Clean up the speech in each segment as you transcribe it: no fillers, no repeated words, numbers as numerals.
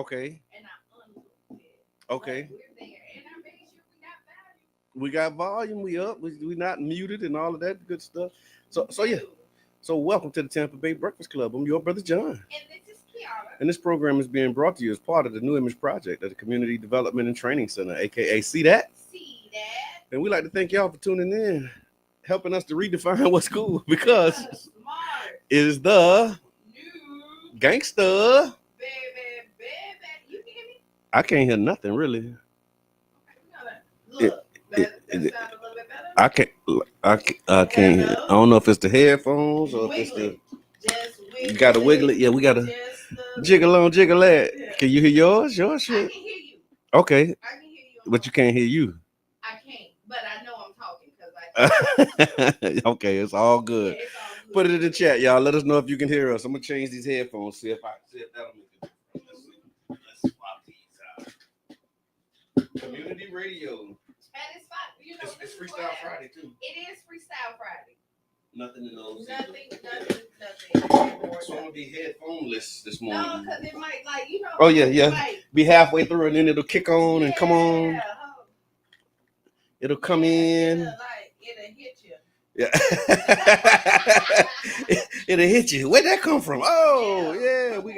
Okay. And I unhooked it. Okay. But we're there. And I made sure we got value. We got volume. We up. We not muted and all of that good stuff. So yeah. Dude. So welcome to the Tampa Bay Breakfast Club. I'm your brother John. And this is Kiara. And this program is being brought to you as part of the New Image Project at the Community Development and Training Center, aka See That. See that? And we like to thank y'all for tuning in, helping us to redefine what's cool because Smart. it is the New. gangster. Baby. You can hear me? I can't hear nothing really. Look. That it- sounds a little bit better. I can't hear. I don't know if it's the headphones or if it's the. Just wiggle. You gotta wiggle it. Yeah, we gotta Just jiggle on, jiggle that. Yeah. Can you hear yours? Yours I shit. can hear you. Okay, I can hear you. but you can't hear you. I can't, but I know I'm talking because I can. Okay, it's all good. Yeah, it's all good. Put it in the chat, y'all. Let us know if you can hear us. I'm gonna change these headphones. See if that'll make it. Let's swap these out. Community radio. And it's fine. You know, It's this is Freestyle what Friday too. It is Freestyle Friday. Nothing in those. Nothing. So I'm gonna be headphoneless this No, morning. because it might, like, you know. Oh, yeah. Like, Be halfway through and then it'll kick on and come on. Yeah. It'll come in. It'll hit you. Yeah. It'll hit you. Where'd that come from? Oh, yeah, we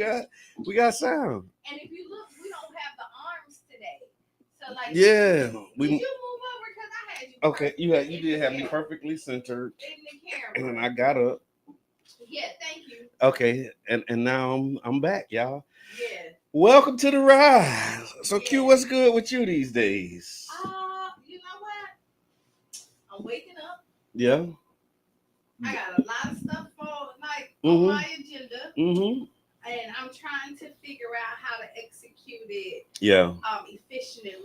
got sound. And if you look, we don't have the arms today. So like Yeah. did you move over because I had you? Okay, you did have me perfectly centered. In the camera. And I got up. Yeah, thank you. Okay, and now I'm back, y'all. Yeah. Welcome to the ride. So Q, what's good with you these days? You know what? I'm waking up. Yeah. I got a lot of stuff on my agenda. Mm-hmm. And I'm trying to figure out how to execute it. Yeah. Efficiently.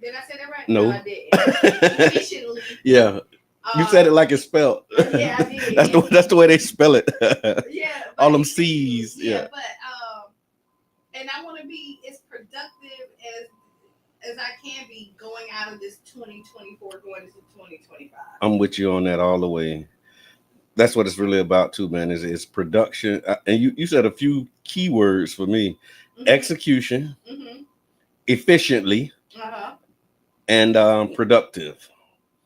Did I say that right? No, I didn't. Efficiently. Yeah. You said it like it's spelled. Yeah, I did. That's the way they spell it. Yeah. All them C's. Yeah. But and I want to be as productive as I can be going out of this 2024 going into 2025. I'm with you on that all the way. That's what it's really about too, man. Is production. And you said a few keywords for me: execution, efficiently, and productive.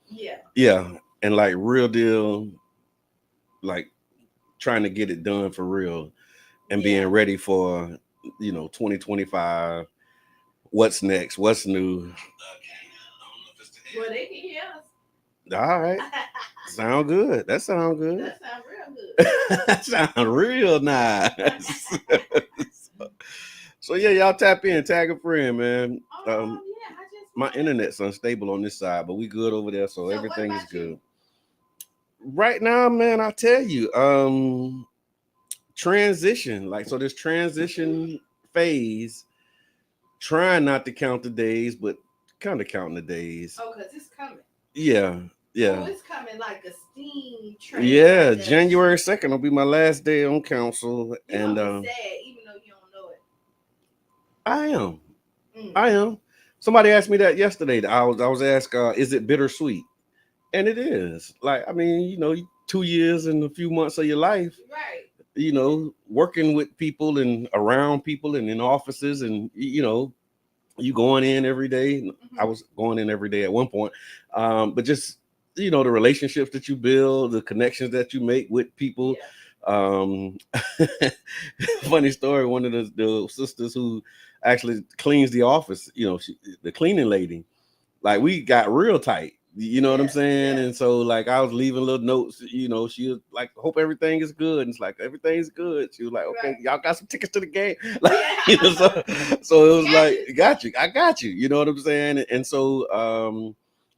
Yeah. Yeah, and like real deal, like trying to get it done for real, and being ready for 2025. What's next? What's new? Well, they can hear us. All right. Sound good. That sound good. That sound real good. That sound real nice. So yeah, y'all tap in, tag a friend, man. My internet's unstable on this side, but we good over there, so everything is good. You? Right now, man, I tell you, transition. Like, so this transition phase, trying not to count the days, but kind of counting the days. Oh, because it's coming. Yeah. Yeah. Oh, it's coming like a steam train. Yeah, January 2nd will be my last day on council. And sad, even though you don't know it. I am. Somebody asked me that yesterday. I was asked, is it bittersweet? And it is. Like, I mean, 2 years and a few months of your life. Right. Working with people and around people and in offices and you going in every day. I was going in every day at one point. But just the relationships that you build, the connections that you make with people. Funny story. One of the sisters who actually cleans the office, the cleaning lady, like we got real tight. You know what I'm saying? And so like I was leaving little notes, she was like, hope everything is good. And it's like, everything's good. She was like, okay, y'all got some tickets to the game. Like, so it was like, I got you. You know what I'm saying? And so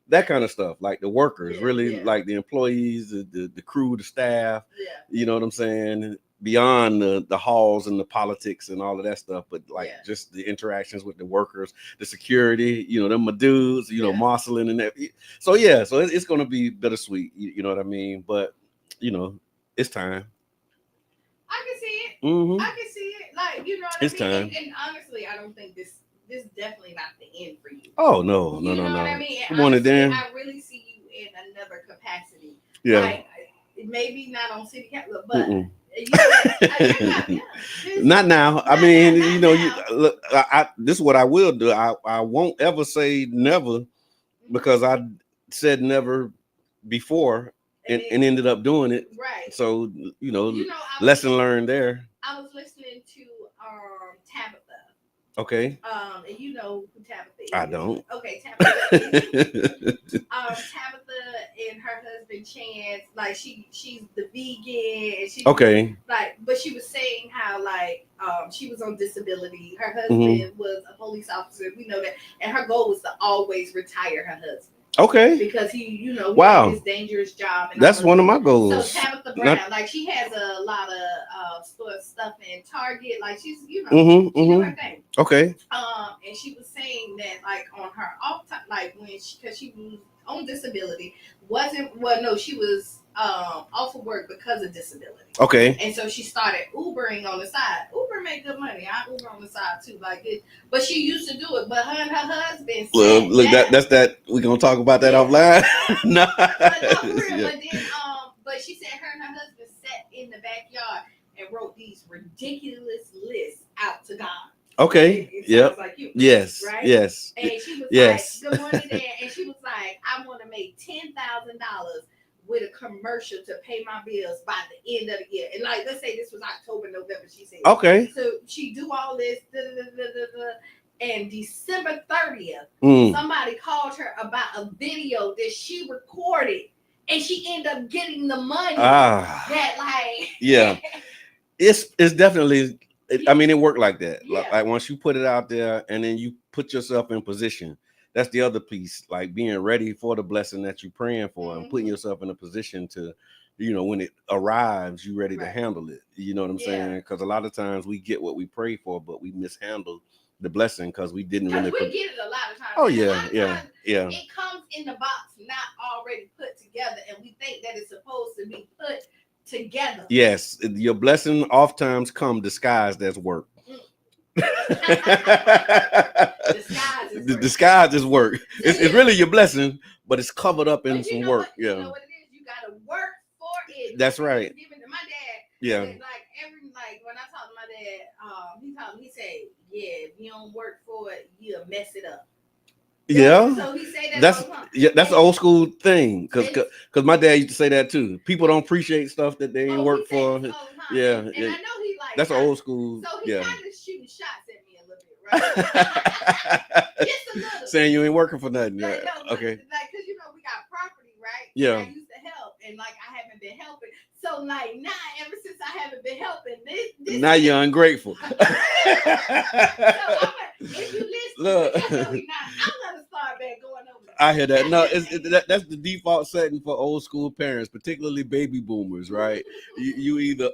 that kind of stuff, like the workers, like the employees, the crew, the staff, you know what I'm saying? Beyond the halls and the politics and all of that stuff, but like just the interactions with the workers, the security, them my dudes, Marcelin and that. So so it's gonna be bittersweet, you know what I mean? But it's time. I can see it. Mm-hmm. I can see it. Like, you know what it's I mean? Time. And honestly, I don't think this definitely not the end for you. Oh no. You know what I mean? Come on, then. I really see you in another capacity. Yeah. Like, maybe not on city council, but Not now. I mean, you know, you now. look. This is what I will do. I won't ever say never because I said never before and ended up doing it. Right. So You know, lesson learned there. I was listening to Tabitha. Okay. And you know who Tabitha is. I don't. Okay, Tabitha. Tabitha and her husband Chance, like she's the vegan, and she okay. Like, but she was saying how like she was on disability. Her husband was a police officer. We know that, and her goal was to always retire her husband. Okay. Because he wow. had his dangerous job. And that's one of my goals. So Tabitha Brown, like she has a lot of stuff in Target. Like she's, she do her thing. Okay. And she was saying that like on her off time, like when because she was on disability, she was off of work because of disability. Okay. And so she started Ubering on the side. Uber made good money. I Uber on the side too, like it. But she used to do it. But her and her husband. Well, look, that's that. We're gonna talk about that offline. No. But no, for real. Yeah. But then, but she said her and her husband sat in the backyard and wrote these ridiculous lists out to God. Okay. Yep. Like you. Yes. Right. Yes. And she was like, "Good morning, Dad." And she was like, "I want to make $10,000 with a commercial to pay my bills by the end of the year." And like, let's say this was October, November. She said, "Okay." So she do all this, and December 30th, somebody called her about a video that she recorded, and she ended up getting the money. That like, yeah, it's definitely. I mean, it worked like that. Yeah. Like once you put it out there and then you put yourself in position, that's the other piece, like being ready for the blessing that you're praying for and putting yourself in a position to, when it arrives, you're ready to handle it. You know what I'm saying? Because a lot of times we get what we pray for, but we mishandle the blessing because we didn't really. We get it a lot of times. Oh, yeah. It comes in the box, not already put together, and we think that it's supposed to be put together. Yes, your blessing oftentimes come disguised as work. Disguise is work. It's really your blessing, but it's covered up in some work. You know what it is? You gotta work for it. That's right. My dad. Yeah. Like when I talked to my dad, he said, "Yeah, if you don't work for it, you'll mess it up." Yeah. So he say that. That's an old school thing because my dad used to say that too. People don't appreciate stuff that they ain't work for. Yeah. And I know he like. That's an old school. So he kind of shooting shots at me a little bit, right? Just a little. Saying you ain't working for nothing. Like, no, okay. Like, cause we got property, right? Yeah. And I used to help, and like I haven't been helping. So like now, ever since I haven't been helping, this now you're ungrateful. So if you listen, look, I'm gonna start back going over there. I hear that. No, that's the default setting for old school parents, particularly baby boomers, right? you either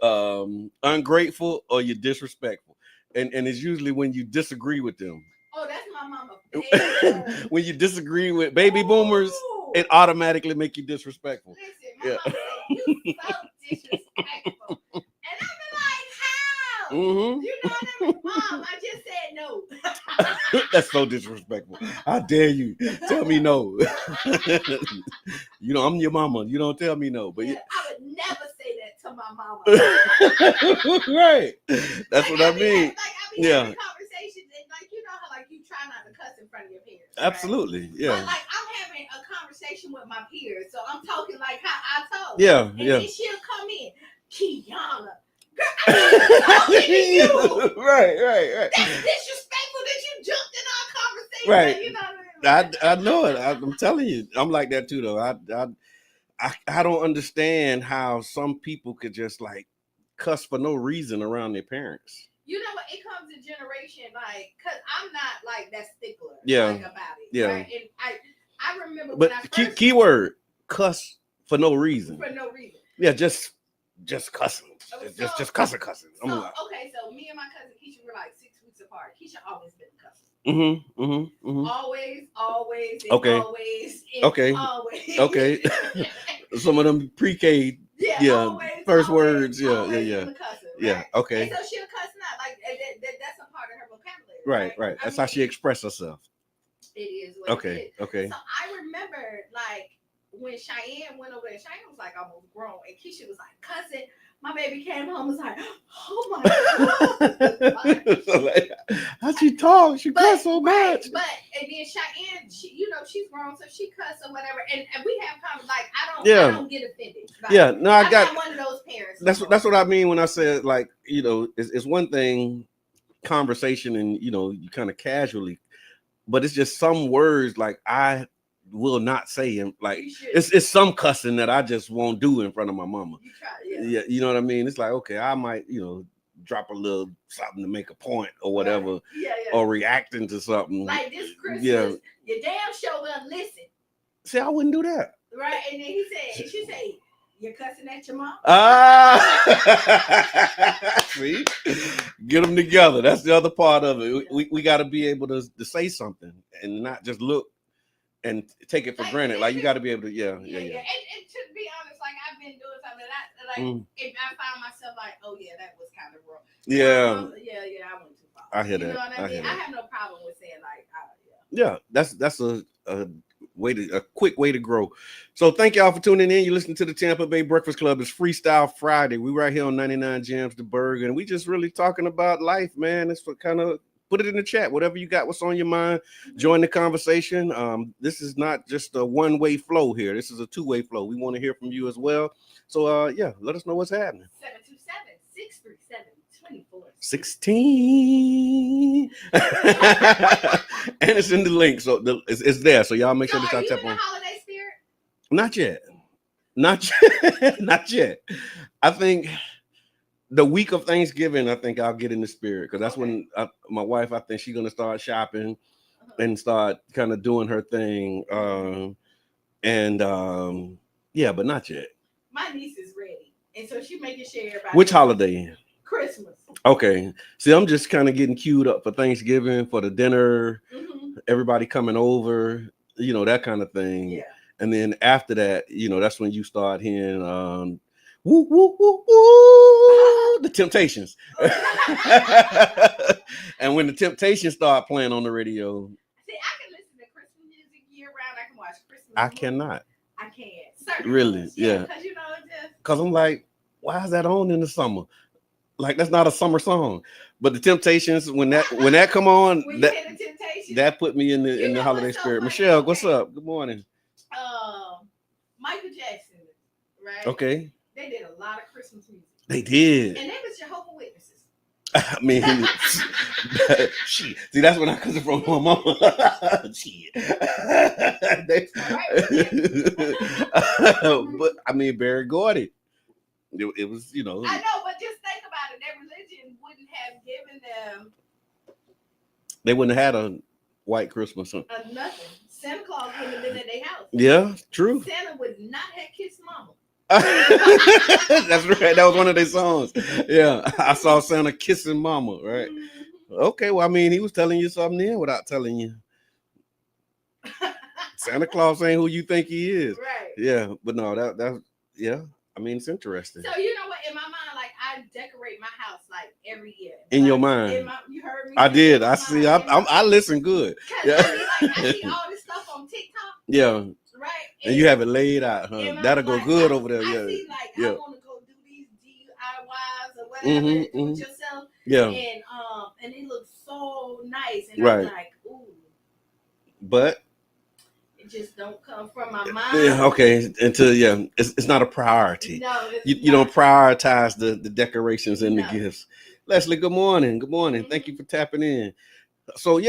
ungrateful or you're disrespectful, and it's usually when you disagree with them. Oh, that's my mama. When you disagree with baby boomers, it automatically make you disrespectful. Listen, my mama said, "You so disrespectful," and I'm like, "How?" You know what I mean? Mom, I just said no. That's so disrespectful. How dare you tell me no? I'm your mama. You don't tell me no. But I would never say that to my mama. Right. That's what I mean. Having conversations, and like how like you try not to cuss in front of your parents. Absolutely. Right? Yeah. But like I'm having a conversation with my peers, so I'm talking like how I talk. Yeah. And then she'll come in, Kiana. Girl, I'm talking to you. Right. That's disrespectful that you jumped in our conversation. Right. You know what I mean? I know it. I'm telling you, I'm like that too, though. I don't understand how some people could just like cuss for no reason around their parents. You know what? It comes to generation, like, cause I'm not like that stickler. Yeah. Like, about it. Yeah. Right? And I remember but when I first keyword cuss for no reason. For no reason. Yeah, just cussing. Just cussing. Okay, so me and my cousin Keisha were like 6 weeks apart. Keisha always been cussing. Always. Okay. Always. Okay. Always. Okay. Some of them pre-K. Yeah. Always, first words. Yeah. Cussing, Yeah. Right? Okay. And so she'll cuss not like that's a part of her vocabulary. Right. That's how she expresses herself. It is. Okay. So I remember like when Cheyenne went over there, Cheyenne was like almost grown, and Keisha was like, cousin, my baby came home, was like, oh my God. So like, how she talk? She cuss so much. But and then Cheyenne, she's grown, so she cuss or whatever. And we have comments like, I don't get offended. Like, no, I'm not one of those parents. That's what I mean when I said, like, it's one thing, conversation, and you kind of casually, but it's just some words like I will not say, and like it's some cussing that I just won't do in front of my mama. Yeah, you know what I mean? It's like, okay, I might, drop a little something to make a point or whatever, right. or reacting to something. Like this Christmas, your damn show will listen. See, I wouldn't do that. Right, and then she said, you're cussing at your mom? See? Get them together. That's the other part of it. We got to be able to say something and not just look and take it for granted. Like, you got to be able to, yeah. And to be honest, like, I've been doing something that if I find myself like, oh yeah, that was kind of wrong. Yeah. I went too far. I hear that. You know what I mean? I have no problem with saying like, that's a quick way to grow. So thank y'all for tuning in. You're listening to the Tampa Bay Breakfast Club. It's Freestyle Friday. We right here on 99 Jams the Burger, and we just really talking about life, man. It's for kind of put it in the chat. Whatever you got, what's on your mind, join the conversation. This is not just a one-way flow here. This is a two-way flow. We want to hear from you as well. So let us know what's happening. 727-637-2416. And it's in the link, so it's there. So y'all make sure to tap on. Holiday spirit? Not yet. I think the week of Thanksgiving, I think I'll get in the spirit, because that's when my wife, I think she's gonna start shopping and start kind of doing her thing. But not yet. My niece is ready, and so she making sure everybody. Which holiday? Christmas. Okay. See, I'm just kind of getting queued up for Thanksgiving, for the dinner, everybody coming over, that kind of thing. Yeah. And then after that, that's when you start hearing woo, woo, woo, woo, the Temptations. And when the Temptations start playing on the radio. See, I can listen to Christmas music year round. I can watch Christmas. I cannot. I can't. Certainly. Really? Yeah. Because I'm like, why is that on in the summer? Like, that's not a summer song. But the Temptations, when that come on, that put me in the holiday spirit. Funny. Michelle, what's up? Good morning. Michael Jackson, right? Okay. They did a lot of Christmas music. They did. And they was Jehovah's Witnesses. I mean, see, that's when I come from my mama. But I mean, Barry Gordy. It was, I know, but just think about it. Their religion wouldn't have given them. They wouldn't have had a white Christmas. Nothing. Santa Claus wouldn't have been at their house. Yeah, true. Santa would not have kissed Mama. That's right. That was one of their songs. Yeah, I saw Santa kissing Mama. Right. Okay. Well, I mean, he was telling you something there without telling you. Santa Claus ain't who you think he is. Right. Yeah, but no, that yeah. I mean, it's interesting. So you know what? In my mind, like, I decorate my house like every year. In your mind, you heard me. I did. I see. I listen good. Yeah. I see all this stuff on TikTok. Yeah. Right. And you have it laid out, huh? That'll go good over there. Yeah. I see, like, I want to go do these DIYs or whatever with yourself. Yeah. And it looks so nice, and right. I'm like, ooh. But just don't come from my mind. Yeah, okay. Until it's not a priority. No, you don't prioritize the decorations and the gifts. Leslie, good morning. Good morning. Thank you for tapping in. So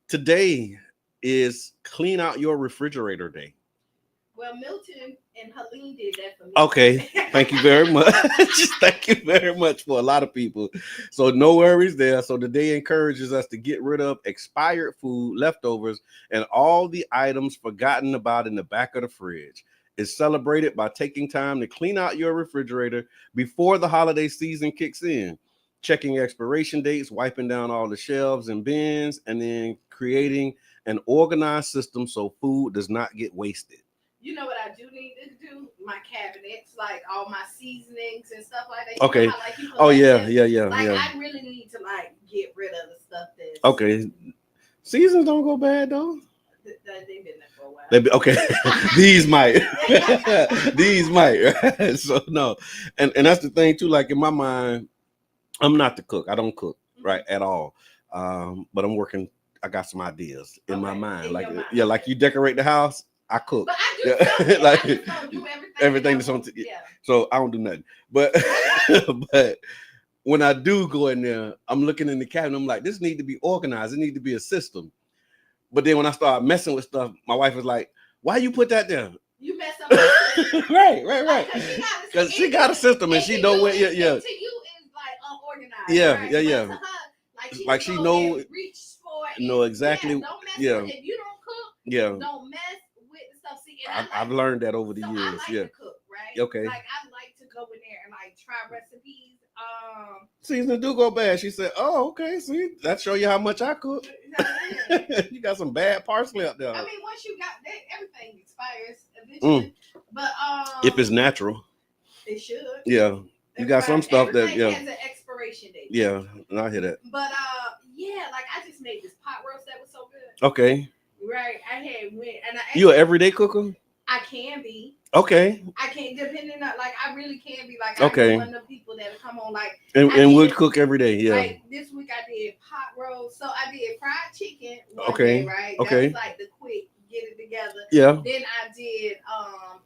today is Clean Out Your Refrigerator Day. Well, Milton and Helene did that for me. Okay. Thank you very much. Thank you very much for a lot of people. So no worries there. So the day encourages us to get rid of expired food, leftovers, and all the items forgotten about in the back of the fridge. It's celebrated by taking time to clean out your refrigerator before the holiday season kicks in, checking expiration dates, wiping down all the shelves and bins, and then creating an organized system so food does not get wasted. You know what I do need to do? My cabinets, like all my seasonings and stuff like that. Okay. Yeah. I really need to get rid of the stuff that's. Okay. Seasons don't go bad though. They've been there for a while. Okay. These might. These might. Right? So no, and that's the thing too. Like in my mind, I'm not the cook. I don't cook right at all. But I'm working. I got some ideas in my mind. Like yeah, like you decorate the house. I cook. But I do something. Like I just don't do everything that's on. So I don't do nothing. But but when I do go in there, I'm looking in the cabinet. I'm like, this need to be organized. It need to be a system. But then when I start messing with stuff, my wife is like, "Why you put that there?" You mess up. right. Because she got a system and she know where. Yeah. To you, it's like unorganized. Yeah, right? yeah. But to her, like she know. Reach for it. Know exactly. Don't mess with it. If you don't cook, don't mess with the stuff. See, I've learned that over the years. I like to cook, right? Okay. Like I like to go in there and like try recipes. Season do go bad. She said, "Oh, okay. See, that show you how much I cook. You got some bad parsley up there." I mean, once you got that, everything expires eventually. But if it's natural, it should. Yeah, you got some stuff that has an expiration date. Yeah, I hear that. But yeah, like I just made this pot roast that was so good. Okay. Right, I had went and you an everyday cooker? I can be. Okay. I can't, depending on, like, I really can be, like, okay. I'm one of the people that come on, like, and would cook every day. Yeah. Like this week I did pot roast, so I did fried chicken one day, right? Okay. That was like the quick get it together. Yeah. Then I did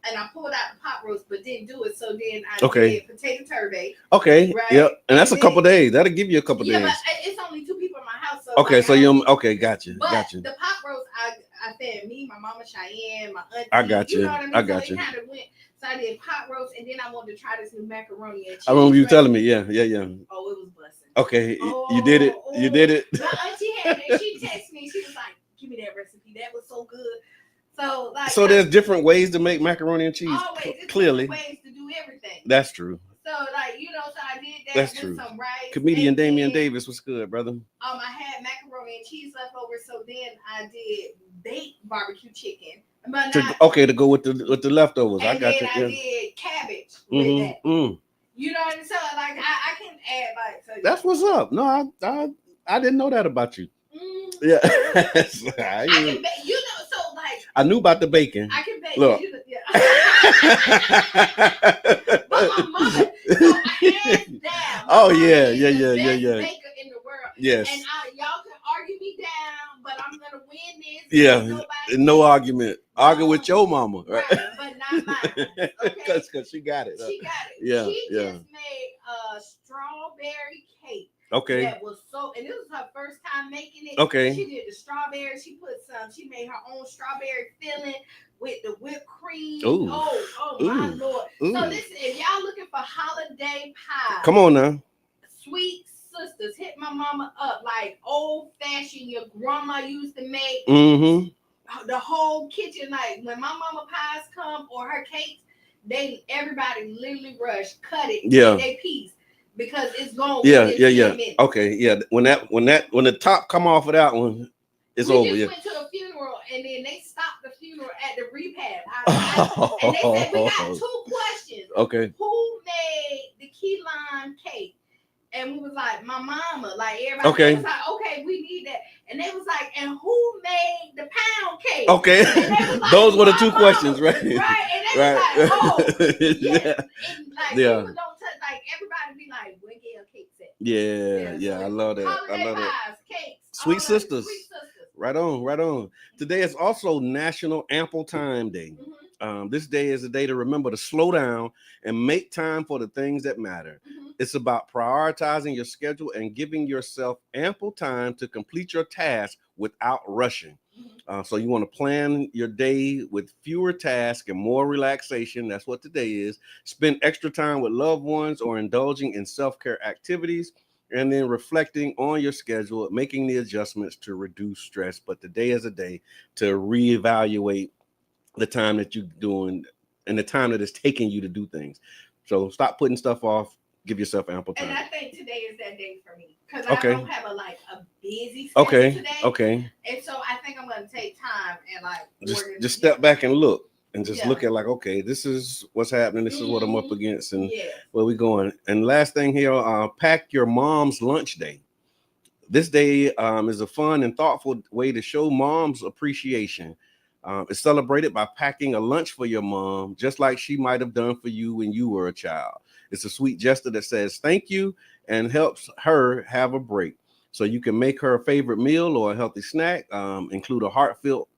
and I pulled out the pot roast, but didn't do it. So then I did potato turkey. Okay. Right? Yep. And that's a couple days. That'll give you a couple days. Yeah, but it's only 2 people in my house. So okay, like, so you gotcha. But gotcha. The pot roast I fed me, my mama Cheyenne, my auntie. I got you. You know what I mean? I got so you. It kind of went. So I did pot roast, and then I wanted to try this new macaroni and cheese. I remember you telling me, yeah. Oh, it was busting. Okay, you did it. You did it. My auntie had it. She texted me. She was like, "Give me that recipe. That was so good." So like, so there's different ways to make macaroni and cheese. Always, clearly, ways to do everything. That's true. So like, so I did that. That's with true. Some rice. Comedian Damian Davis was good, brother. I had macaroni and cheese left over, so then I did baked barbecue chicken. But to go with the leftovers. And I got then you. I did cabbage with that. You know what I'm saying? Like I can add like. So that's what's up. No, I didn't know that about you. Yeah. I can bake, so like. I knew about the bacon. I can bake. Look. But my mother, hands down. Oh yeah. Baker in the world. Yes. And y'all can argue me down, but I'm gonna win this. Yeah. No argument. Argue with your mama, right? But not mine. Okay. Because she got it. She got it. Yeah. She just made a strawberry cake. Okay. That was and this was her first time making it. Okay. She did the strawberries. She made her own strawberry filling with the whipped cream. Ooh. Oh my Lord. Ooh. So listen, if y'all looking for holiday pie, come on now. Sweet Sisters, hit my mama up like old fashioned your grandma used to make. The whole kitchen, like when my mama pies come or her cakes, everybody literally rush, cut it, take their piece. Because it's going. Yeah. Okay, yeah. When the top come off of that one, it's over. We just went to a funeral and then they stopped the funeral at the repast. And they said we got 2 questions. Okay. Who made the key lime cake? And we was like, my mama. Like everybody was like, okay, we need that. And they was like, and who made the pound cake? Okay. Like, those were the 2 questions, right? Right. And they was like, oh, yeah. And like people don't touch. Like everybody be like, where your cake at? Yeah. I love that. I love that. Cakes, Sweet Sisters. Right on. Today is also National Ample Time Day. This day is a day to remember to slow down and make time for the things that matter. It's about prioritizing your schedule and giving yourself ample time to complete your task without rushing. So you want to plan your day with fewer tasks and more relaxation. That's what today is. Spend extra time with loved ones or indulging in self-care activities. And then reflecting on your schedule, making the adjustments to reduce stress. But today is a day to reevaluate the time that you're doing and the time that it's taking you to do things. So stop putting stuff off. Give yourself ample time. And I think today is that day for me because I don't have a busy schedule today. Okay. And so I think I'm going to take time and just step back and look. And just look at okay, this is what's happening. This is what I'm up against and where we going. And last thing here, pack your mom's lunch day. This day is a fun and thoughtful way to show mom's appreciation. It's celebrated by packing a lunch for your mom, just like she might have done for you when you were a child. It's a sweet gesture that says thank you and helps her have a break. So you can make her a favorite meal or a healthy snack, include a heartfelt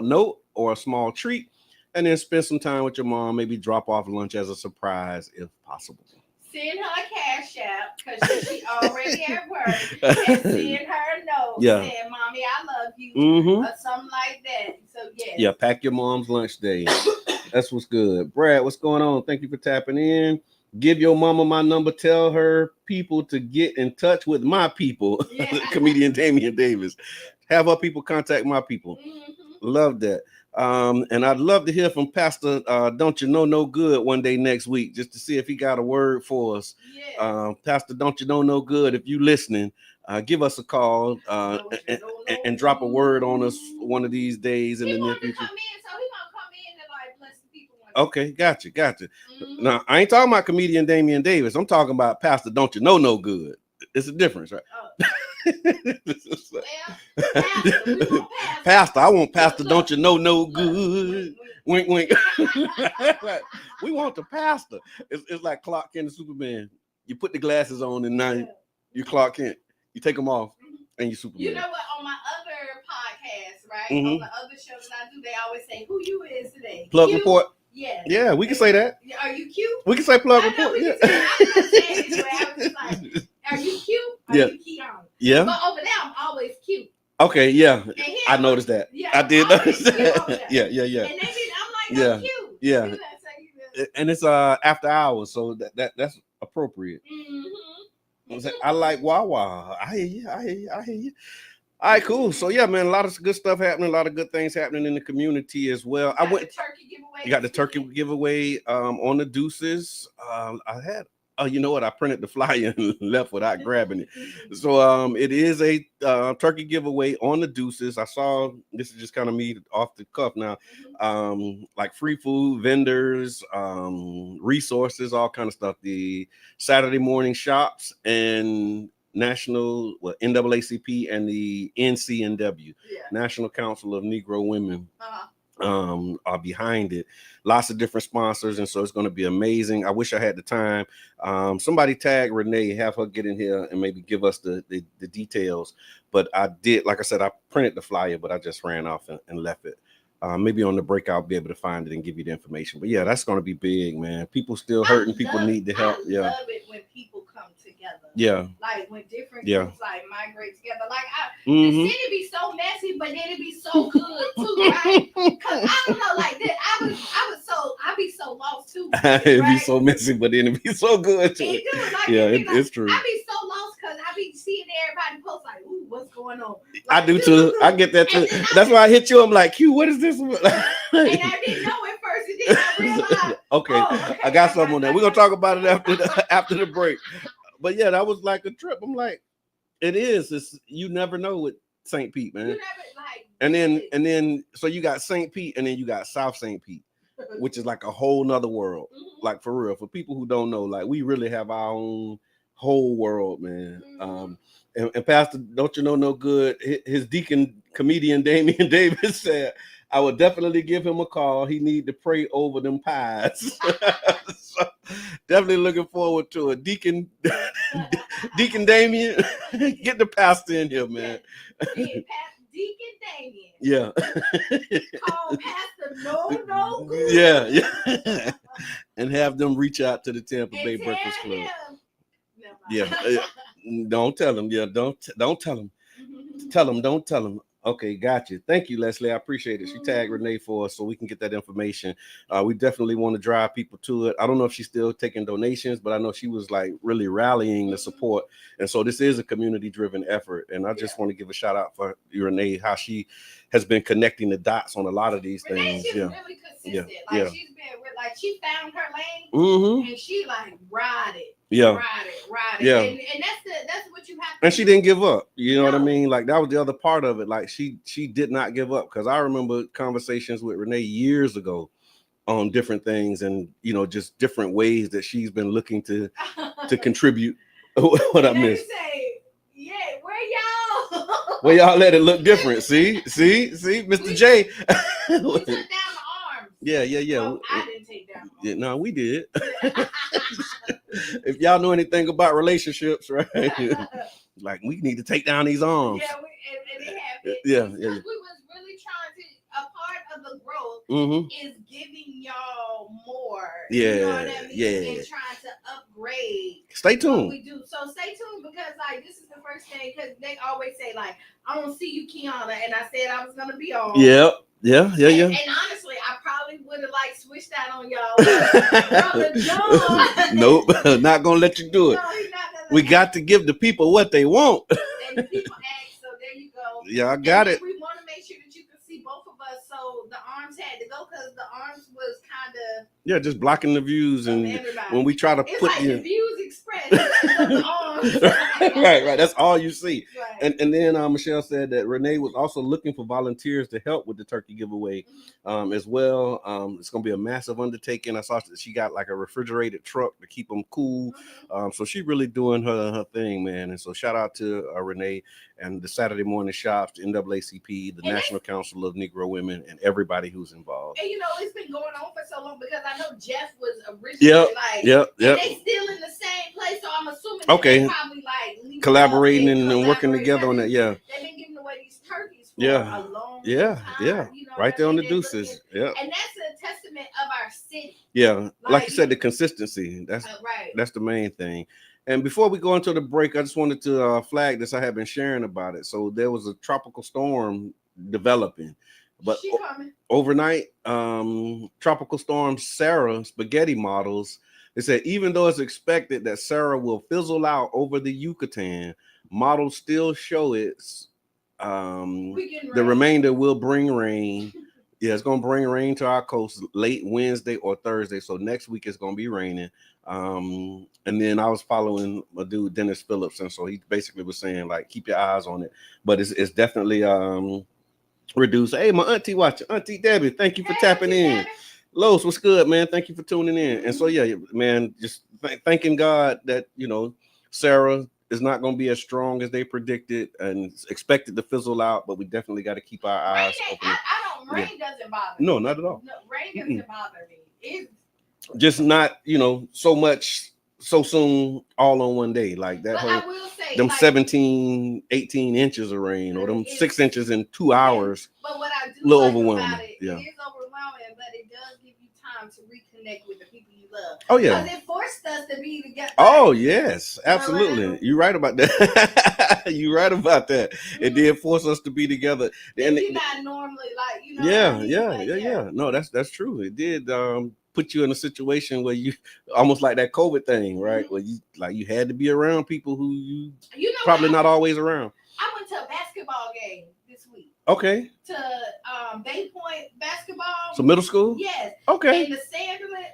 note or a small treat, and then spend some time with your mom. Maybe drop off lunch as a surprise if possible. Send her a cash app because she already at work, and send her a note saying, "Mommy, I love you," or something like that. So yeah, pack your mom's lunch day. That's what's good. Brad, what's going on? Thank you for tapping in. Give your mama my number. Tell her people to get in touch with my people. Comedian Damian Davis. Have her people contact my people. Love that. And I'd love to hear from Pastor Don't You Know No Good one day next week, just to see if he got a word for us. Pastor Don't You Know No Good, if you listening, give us a call and drop a word on us one of these days in the near future. Okay, gotcha. Now, I ain't talking about comedian Damian Davis. I'm talking about Pastor Don't You Know No Good. It's a difference, right? Pastor, I want Pastor Don't You Know No Good. Wink, wink. We want the pastor. It's like Clark Kent and Superman. You put the glasses on and now you Clark Kent. You take them off and you Superman. You know what? On my other podcast, right? On the other show that I do, they always say, "Who you is today?" Plug report. Yes. Yeah, we can say that. Are you cute? We can say plug report. I was just like, are you cute? Are you cute on? Yeah. But over there, I'm always cute. Okay, yeah. I noticed that. Yeah, I did notice that. Yeah. And then I'm like, I'm cute. Yeah. And it's after hours, so that's appropriate. I like Wawa. I hear you. All right, cool. So yeah, man, a lot of good stuff happening, a lot of good things happening in the community as well. I went turkey giveaway. You got the turkey giveaway on the Deuces. I had you know what? I printed the flyer and left without grabbing it. So it is a turkey giveaway on the Deuces. I saw this is just kind of me off the cuff now. Like free food, vendors, resources, all kind of stuff. The Saturday morning shops and National NAACP and the NCNW, National Council of Negro Women, are behind it. Lots of different sponsors, and so it's going to be amazing. I wish I had the time. Somebody tag Renee, have her get in here and maybe give us the details. But I did, like I said, I printed the flyer, but I just ran off and left it. Maybe on the break I'll be able to find it and give you the information. But yeah, that's going to be big, man. People still hurting. People need the help. I love it when people come together. Yeah. Like when different groups like migrate together. Like the city be so messy, but then it be so good too, right? Because I don't know, like this, I be so lost too. Right? It be so messy, but then it be so good too. It do, like, yeah, it's true. I be so lost because I be seeing everybody post like, "Ooh, what's going on?" Like, I do too. I get that too. That's why I hit you. I'm like, Q, what is this? And I didn't know at first, and then I realized. Okay, I got something on that. We're gonna talk about it after the break. But yeah, that was like a trip. I'm like, it is. It's you never know with St. Pete, man. And then so you got St. Pete, and then you got South St. Pete, which is like a whole nother world. Like for real, for people who don't know, like we really have our own whole world, man. And Pastor, Don't You Know No Good, his deacon comedian Damian Davis said, I would definitely give him a call. He need to pray over them pies. So, definitely looking forward to it. Deacon Damian, get the pastor in here, man. Deacon Damian. Yeah. Call Pastor No Good. Yeah. And have them reach out to the Tampa Bay Breakfast Club. Yeah. Don't tell him. Yeah, don't tell him. Tell him, don't tell him. Okay, got you. Thank you, Leslie. I appreciate it. She tagged Renee for us so we can get that information. We definitely want to drive people to it. I don't know if she's still taking donations, but I know she was like really rallying the support. And so this is a community-driven effort. And I just want to give a shout out for Renee, how she has been connecting the dots on a lot of these things. She's really consistent. She's been like she found her lane and she like ride it. Ride it. Yeah. And that's what you have to And she didn't give up. You know what I mean? Like that was the other part of it. Like she did not give up. Because I remember conversations with Renee years ago on different things and just different ways that she's been looking to contribute what I missed. Say, yeah, where y'all? Well, y'all let it look different. See, Mr. J. We took down the arms. Yeah. Well, I didn't take down the arms. No, we did. If y'all know anything about relationships, right? Like, we need to take down these arms. Yeah, and it happened. Yeah. We was really trying to. A part of the growth is giving y'all more. Yeah, you know what I mean? yeah. And trying to upgrade. Stay tuned. What we do. So stay tuned, because like this is the first thing, because they always say like, I don't see you, Kiana, and I said I was gonna be on. Yep. Yeah. And honestly, I probably would have like switched that on y'all. Brother John. Nope, not gonna let you do it. No, he's not gonna We got to give the people what they want. And the people ask, so there you go. Yeah, I got it. We want to make sure that you can see both of us, so the arms had to go, because the arms was kind of just blocking the views, and everybody. When we try to it's put like you the views expressed the arms. right, that's all you see. Right. And then Michelle said that Renee was also looking for volunteers to help with the turkey giveaway as well. It's gonna be a massive undertaking. I saw that she got like a refrigerated truck to keep them cool. So she really doing her thing, man. And so shout out to Renee and the Saturday morning shops, the NAACP, the National Council of Negro Women, and everybody who's involved. And you know, it's been going on for so long, because I know Jeff was originally Yep. And they still in the same place, so I'm assuming okay. they probably like collaborating and working together on that. Yeah. They've been giving away these turkeys for a long time. Yeah. You know, right there on the deuces. Yeah. And that's a testament of our city. Yeah. Like you said, the consistency. That's right. That's the main thing. And before we go into the break, I just wanted to flag this. I have been sharing about it. So there was a tropical storm developing, but overnight, tropical storm Sarah spaghetti models. They said even though it's expected that Sarah will fizzle out over the Yucatan, models still show it's the remainder will bring rain. Yeah, it's gonna bring rain to our coast late Wednesday or Thursday. So next week it's gonna be raining. And then I was following a dude, Dennis Phillips, and so he basically was saying like keep your eyes on it. But it's definitely reduced. Hey, my auntie watching, Auntie Debbie, thank you for tapping in. Los, what's good, man? Thank you for tuning in. And so yeah, man, just thanking God that Sarah is not going to be as strong as they predicted and expected to fizzle out, but we definitely got to keep our eyes open. Rain doesn't bother me. No, not at all. No, rain doesn't bother me. It's just not, so much so soon all on one day. Like that I will say, them 17, 18 inches of rain or them 6 inches in 2 hours. But what I do a little like overwhelming. About it, it is overwhelming, but it does give you time to reconnect with the people you love. Oh yeah. Because it forced us to be together. Oh yes, absolutely. You're right about that. You're right about that. It did force us to be together. And you're not normally like, Yeah. No, that's true. It did put you in a situation where you almost like that COVID thing, right? Where you had to be around people who you probably not always around. I went to a basketball game this week. Okay. To Bay Point basketball. So middle school? Yes. Okay. And the Sandland,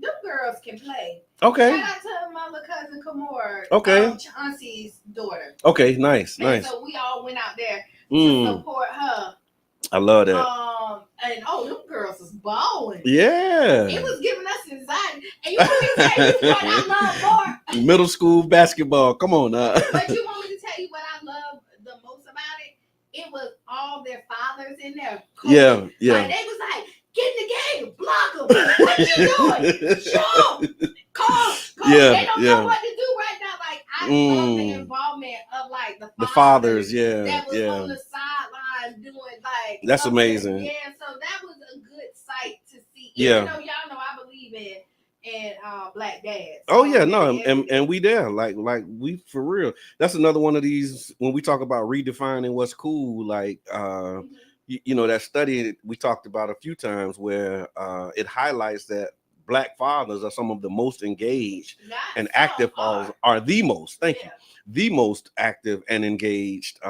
them girls can play. Okay. Shout out to my little cousin Kamora. Okay. Chauncey's daughter. Okay, nice. So we all went out there to support her. I love that. And them girls was balling. Yeah. It was giving us anxiety. And you want me to tell you what I love more? Middle school basketball. Come on now. But you want me to tell you what I love the most about it? It was all their fathers in there. Yeah. Like, they was like, get in the game, block them. What you doing? Jump. Call. Yeah. They don't know what to do right now. Like, I love the involvement of like the fathers. That was on the sidelines doing like. That's amazing. Yeah, so that was a good sight to see. Yeah. Even though y'all know I believe in black dads. Oh yeah, no, and we there, like we for real. That's another one of these when we talk about redefining what's cool, like that study we talked about a few times where it highlights that black fathers are some of the most engaged and active fathers, are the most the most active and engaged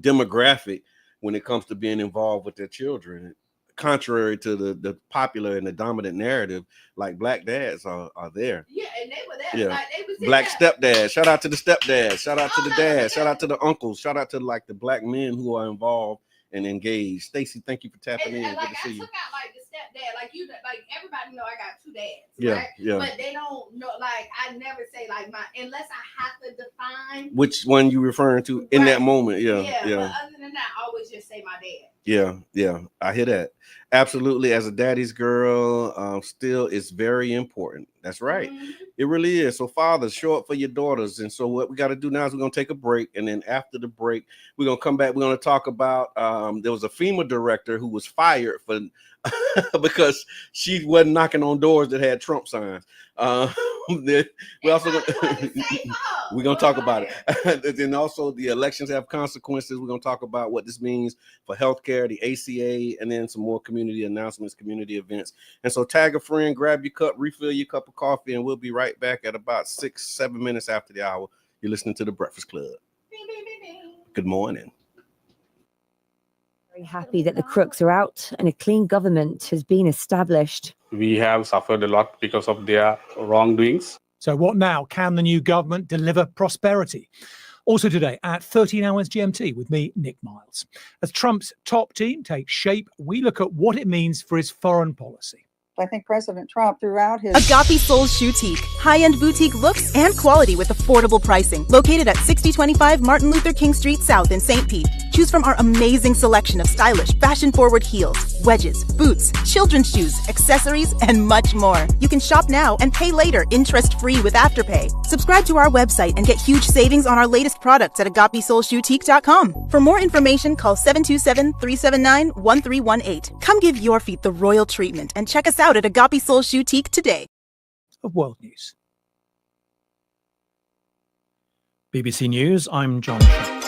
demographic when it comes to being involved with their children. Contrary to the popular and the dominant narrative, like black dads are there. Yeah, and they were there. Yeah. Like, they was black stepdads. Shout out to the stepdads. Shout out to the dads. Yeah. Shout out to the uncles. Shout out to like the black men who are involved and engaged. Stacy, thank you for tapping in. And Good like, to see I you. took out like the stepdad, like everybody know I got two dads, Yeah, right? yeah. But they don't know. Like I never say like unless I have to define time. Which one you referring to in that moment? Yeah. But other than that, I always just say my dad. Yeah, I hear that. Absolutely. As a daddy's girl, still it's very important. That's right. Mm-hmm. It really is. So fathers, show up for your daughters. And so what we got to do now is we're going to take a break. And then after the break, we're going to come back. We're going to talk about, there was a FEMA director who was fired for because she wasn't knocking on doors that had Trump we also we're going to talk about it. Then also the elections have consequences. We're going to talk about what this means for healthcare, the ACA, and then some more community announcements, community events. And so tag a friend, grab your cup, refill your cup of coffee, and we'll be right back at about 6-7 minutes after the hour. You're listening to The Breakfast Club. Good morning. Very happy that the crooks are out and a clean government has been established. We have suffered a lot because of their wrongdoings. So what now? Can the new government deliver prosperity? Also today at 13 hours GMT with me, Nick Miles. As Trump's top team takes shape, we look at what it means for his foreign policy. I think President Trump throughout his... Agape Soul Boutique. High-end boutique looks and quality with affordable pricing. Located at 6025 Martin Luther King Street South in St. Pete. Choose from our amazing selection of stylish, fashion-forward heels, wedges, boots, children's shoes, accessories, and much more. You can shop now and pay later, interest-free with Afterpay. Subscribe to our website and get huge savings on our latest products at agapesoulboutique.com. For more information, call 727-379-1318. Come give your feet the royal treatment and check us out at Agape Soul Boutique today. Of World News. BBC News, I'm John Schultz.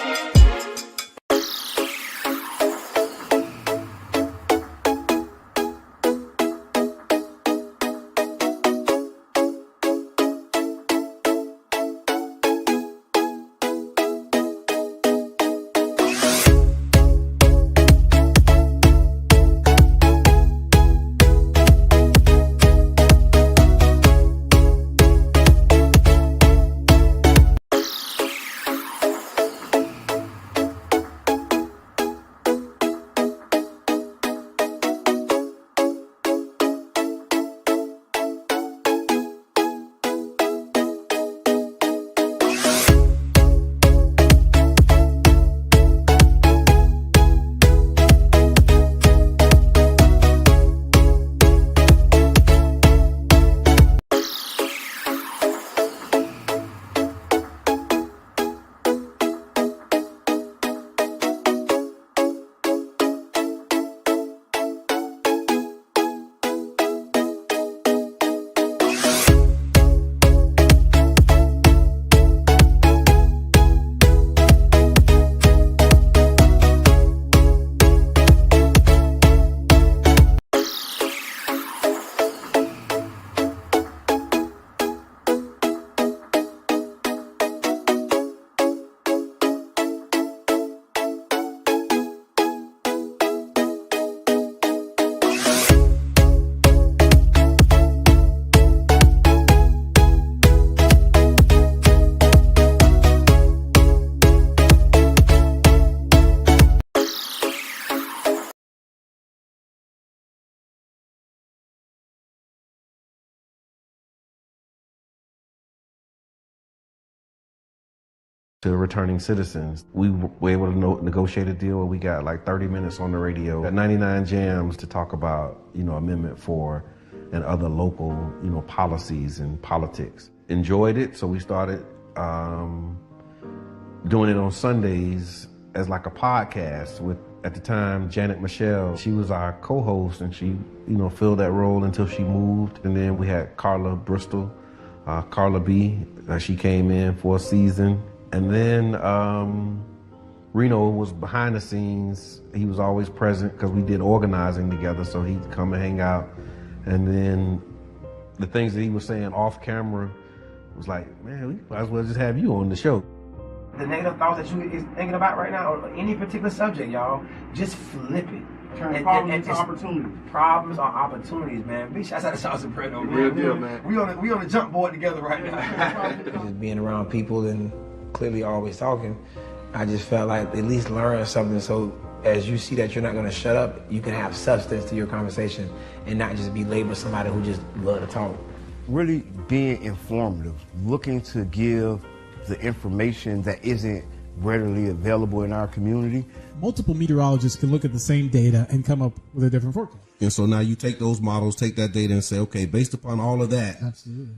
To returning citizens. We were able to negotiate a deal where we got like 30 minutes on the radio at 99 Jams to talk about, Amendment 4 and other local, policies and politics. Enjoyed it, so we started doing it on Sundays as like a podcast with, at the time, Janet Michelle. She was our co-host and she, filled that role until she moved. And then we had Carla Bristol, Carla B. She came in for a season. And then Reno was behind the scenes. He was always present because we did organizing together, so he'd come and hang out. And then the things that he was saying off camera was like, man, we might as well just have you on the show. The negative thoughts that you is thinking about right now, or any particular subject, y'all, just flip it. Turn problems into opportunities. Problems are opportunities, man. Big shouts out to South Soprano, man. Real deal, man. We on the jump board together right now. Just being around people and clearly always talking, I just felt like at least learn something, so as you see that you're not going to shut up, you can have substance to your conversation and not just be labeled somebody who just love to talk. Really being informative, looking to give the information that isn't readily available in our community. Multiple meteorologists can look at the same data and come up with a different forecast. And so now you take those models, take that data and say, okay, based upon all of that, absolutely,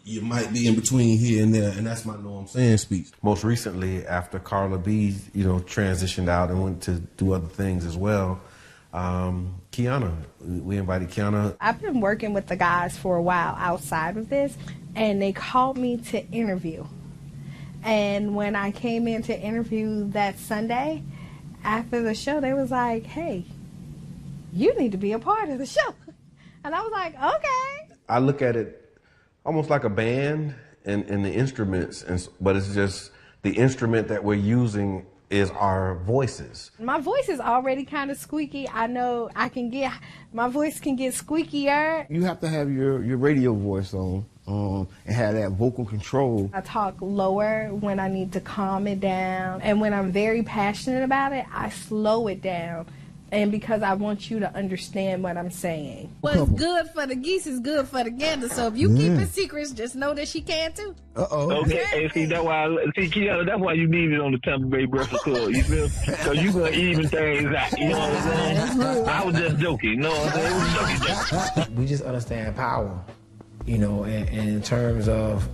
you might be in between here and there. And that's my know what I'm saying speech. Most recently, after Carla B, transitioned out and went to do other things as well, Kiana, we invited Kiana. I've been working with the guys for a while outside of this, and they called me to interview. And when I came in to interview that Sunday, after the show, they was like, hey, you need to be a part of the show. And I was like, okay. I look at it almost like a band and the instruments, but it's just the instrument that we're using is our voices. My voice is already kind of squeaky. I know my voice can get squeakier. You have to have your radio voice on and have that vocal control. I talk lower when I need to calm it down. And when I'm very passionate about it, I slow it down. And because I want you to understand what I'm saying. What's good for the geese is good for the gander. So if you keep it secrets, just know that she can too. Okay, and see that's why Kiana, that's why you need it on the Tampa Bay Breakfast Club. You feel? So you gonna even things out. You know what I'm saying? I was just joking. You know what I'm saying? It was joking. We just understand power, and in terms of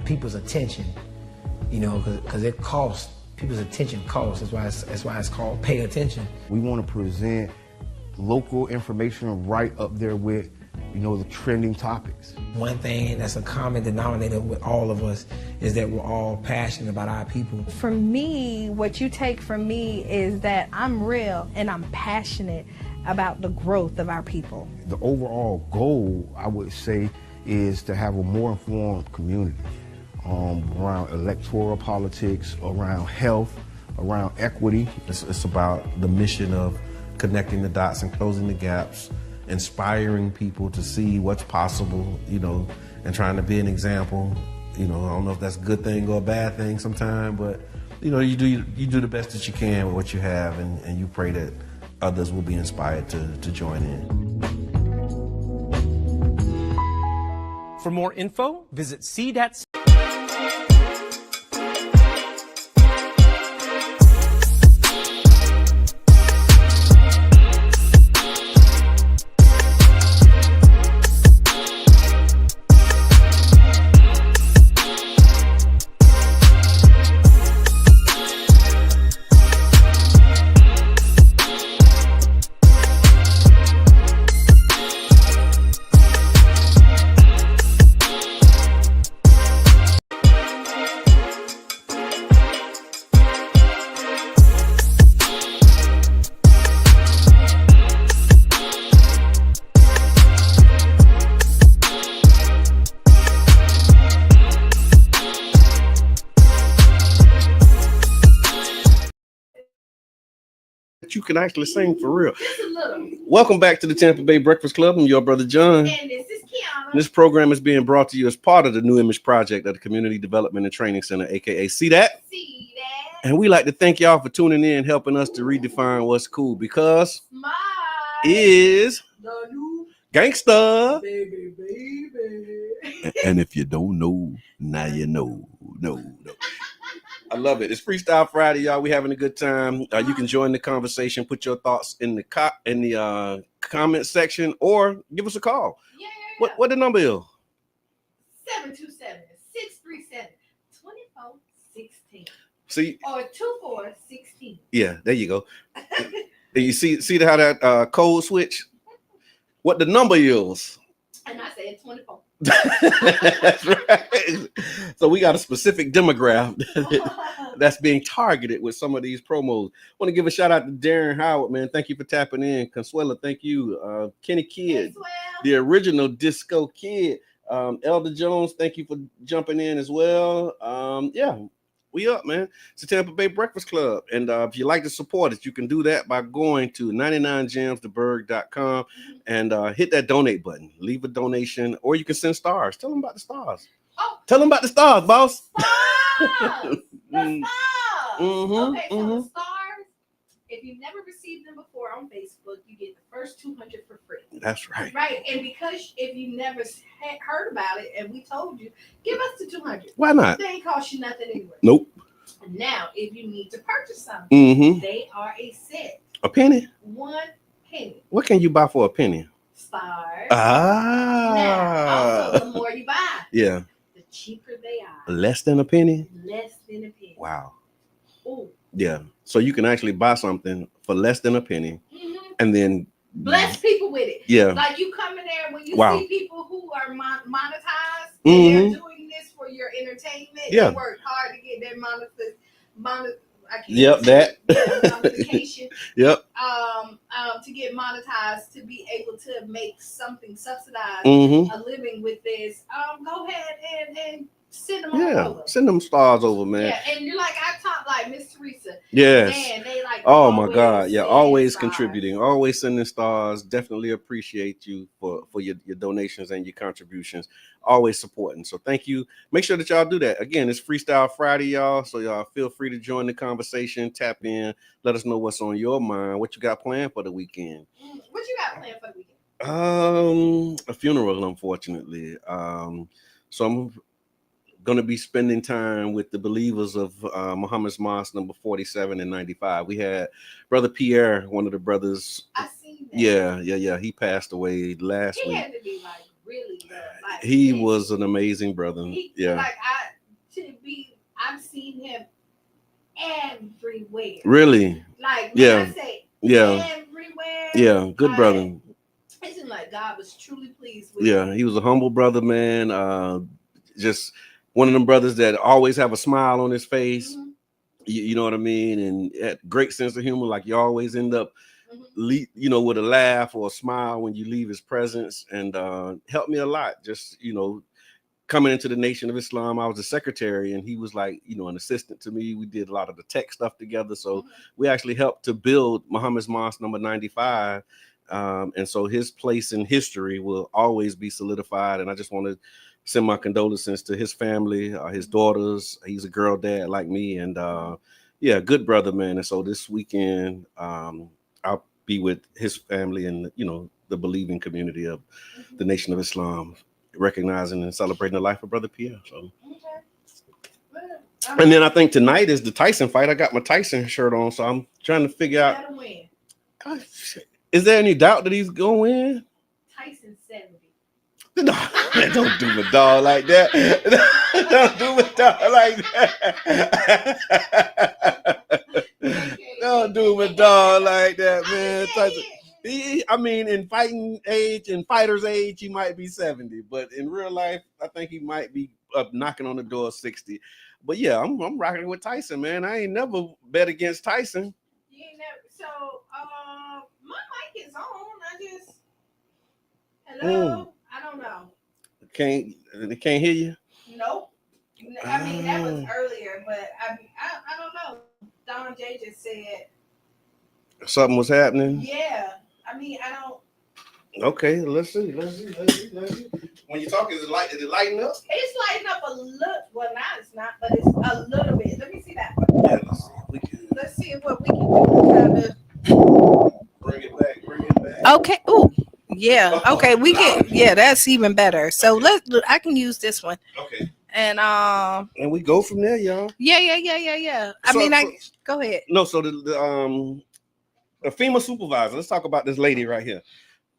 people's attention, because it costs. People's attention costs. That's why it's called pay attention. We want to present local information right up there with, the trending topics. One thing that's a common denominator with all of us is that we're all passionate about our people. For me, what you take from me is that I'm real and I'm passionate about the growth of our people. The overall goal, I would say, is to have a more informed community. Around electoral politics, around health, around equity. It's about the mission of connecting the dots and closing the gaps, inspiring people to see what's possible, and trying to be an example. I don't know if that's a good thing or a bad thing sometimes, but you do the best that you can with what you have, and you pray that others will be inspired to join in. For more info, visit c.c. You can actually sing for real. Welcome back to the Tampa Bay Breakfast Club. I'm your brother John. And this is Kiana. This program is being brought to you as part of the New Image Project at the Community Development and Training Center, aka See That. See that. And we like to thank y'all for tuning in, helping us to redefine what's cool, because Smile is the new gangsta. baby. And if you don't know, now you know. No. I love it. It's Freestyle Friday, y'all. We having a good time. You can join the conversation. Put your thoughts in the comment section, or give us a call. Yeah. What the number is? 727-637-2416. See? Or 2416. Yeah, there you go. And you see how that code switch? What the number is? And I said 24. That's right. So we got a specific demographic that's being targeted with some of these promos. I want to give a shout out to Darren Howard, man. Thank you for tapping in. Consuela, thank you. Kenny Kidd, the original Disco Kid. Elder Jones, thank you for jumping in as well. Yeah, we up, man. It's the Tampa Bay Breakfast Club. And if you like to support us, you can do that by going to 99gemstheberg.com and hit that donate button. Leave a donation, or you can send stars. Tell them about the stars. Oh. Tell them about the stars, boss. Stars. The stars. Mm-hmm, Okay, so the stars, if you've never received them before on Facebook, you get the first 200 for free. That's right. Right, and because if you never heard about it and we told you, give us the $200. Why not? They ain't cost you nothing anyway. Nope. Now, if you need to purchase something, they are a set. A penny? 1 penny. What can you buy for a penny? Stars. Ah. Now, also, the more you buy, the cheaper they are. Less than a penny? Less than a penny. Wow. Ooh. Yeah. So you can actually buy something for less than a penny and then bless people with it. Yeah. Like you come in there when you see people who are monetized and they're doing this for your entertainment. Yeah. They work hard to get their monetization. Yep. To get monetized, to be able to make something subsidized, a living with this. Go ahead and send them over. Send them stars over, man. Yeah, and you're like, I talk like Miss Teresa. Yes. Man, they like, oh my God. Yeah, always stars. contributing, always sending stars. Definitely appreciate you for your donations and your contributions. Always supporting. So thank you. Make sure that y'all do that. Again, it's Freestyle Friday, y'all. So y'all feel free to join the conversation, tap in, let us know what's on your mind, what you got planned for the weekend. What you got planned for the weekend? A funeral, unfortunately. So I'm going to be spending time with the believers of Muhammad's Mosque number 47 and 95. We had Brother Pierre, one of the brothers. I seen that. Yeah. He passed away last week. He had to be like really good. Like, he was an amazing brother. I've seen him everywhere. Really? Like when I say everywhere. Yeah, good brother. It seemed like God was truly pleased with him. He was a humble brother, man. Just one of them brothers that always have a smile on his face. You know what I mean? And had great sense of humor. Like you always end up, with a laugh or a smile when you leave his presence, and helped me a lot. Just, coming into the Nation of Islam, I was a secretary and he was like, an assistant to me. We did a lot of the tech stuff together. So we actually helped to build Muhammad's Mosque number 95. And so his place in history will always be solidified. And I just want to send my condolences to his family, his daughters. He's a girl dad like me, and good brother, man. And so this weekend, I'll be with his family and the believing community of the Nation of Islam, recognizing and celebrating the life of Brother Pierre. So, and then I think tonight is the Tyson fight. I got my Tyson shirt on, so I'm trying to figure out. Is there any doubt that he's gonna win? Tyson 70. No, don't do my dog like that. Don't do my dog like that. Don't do my dog like that, man. In fighting age and fighter's age, he might be 70, but in real life, I think he might be up knocking on the door of 60. But yeah, I'm rocking with Tyson, man. I ain't never bet against Tyson. You ain't never. So, my mic is on. Hello. I don't know. They can't hear you. Nope. I mean, that was earlier, but I don't know. Don J just said something was happening. Yeah. I mean, I don't. Okay, let's see. When you talk, is it lighting up? It's lighting up a little. Well, now it's not, but it's a little bit. Let me see that. Yeah, let's see what we can do. Bring it back. Okay. Ooh. Yeah. Okay. We can. Yeah, that's even better. So I can use this one. Okay. And we go from there, y'all. Yeah. Go ahead. No, so the FEMA supervisor. Let's talk about this lady right here.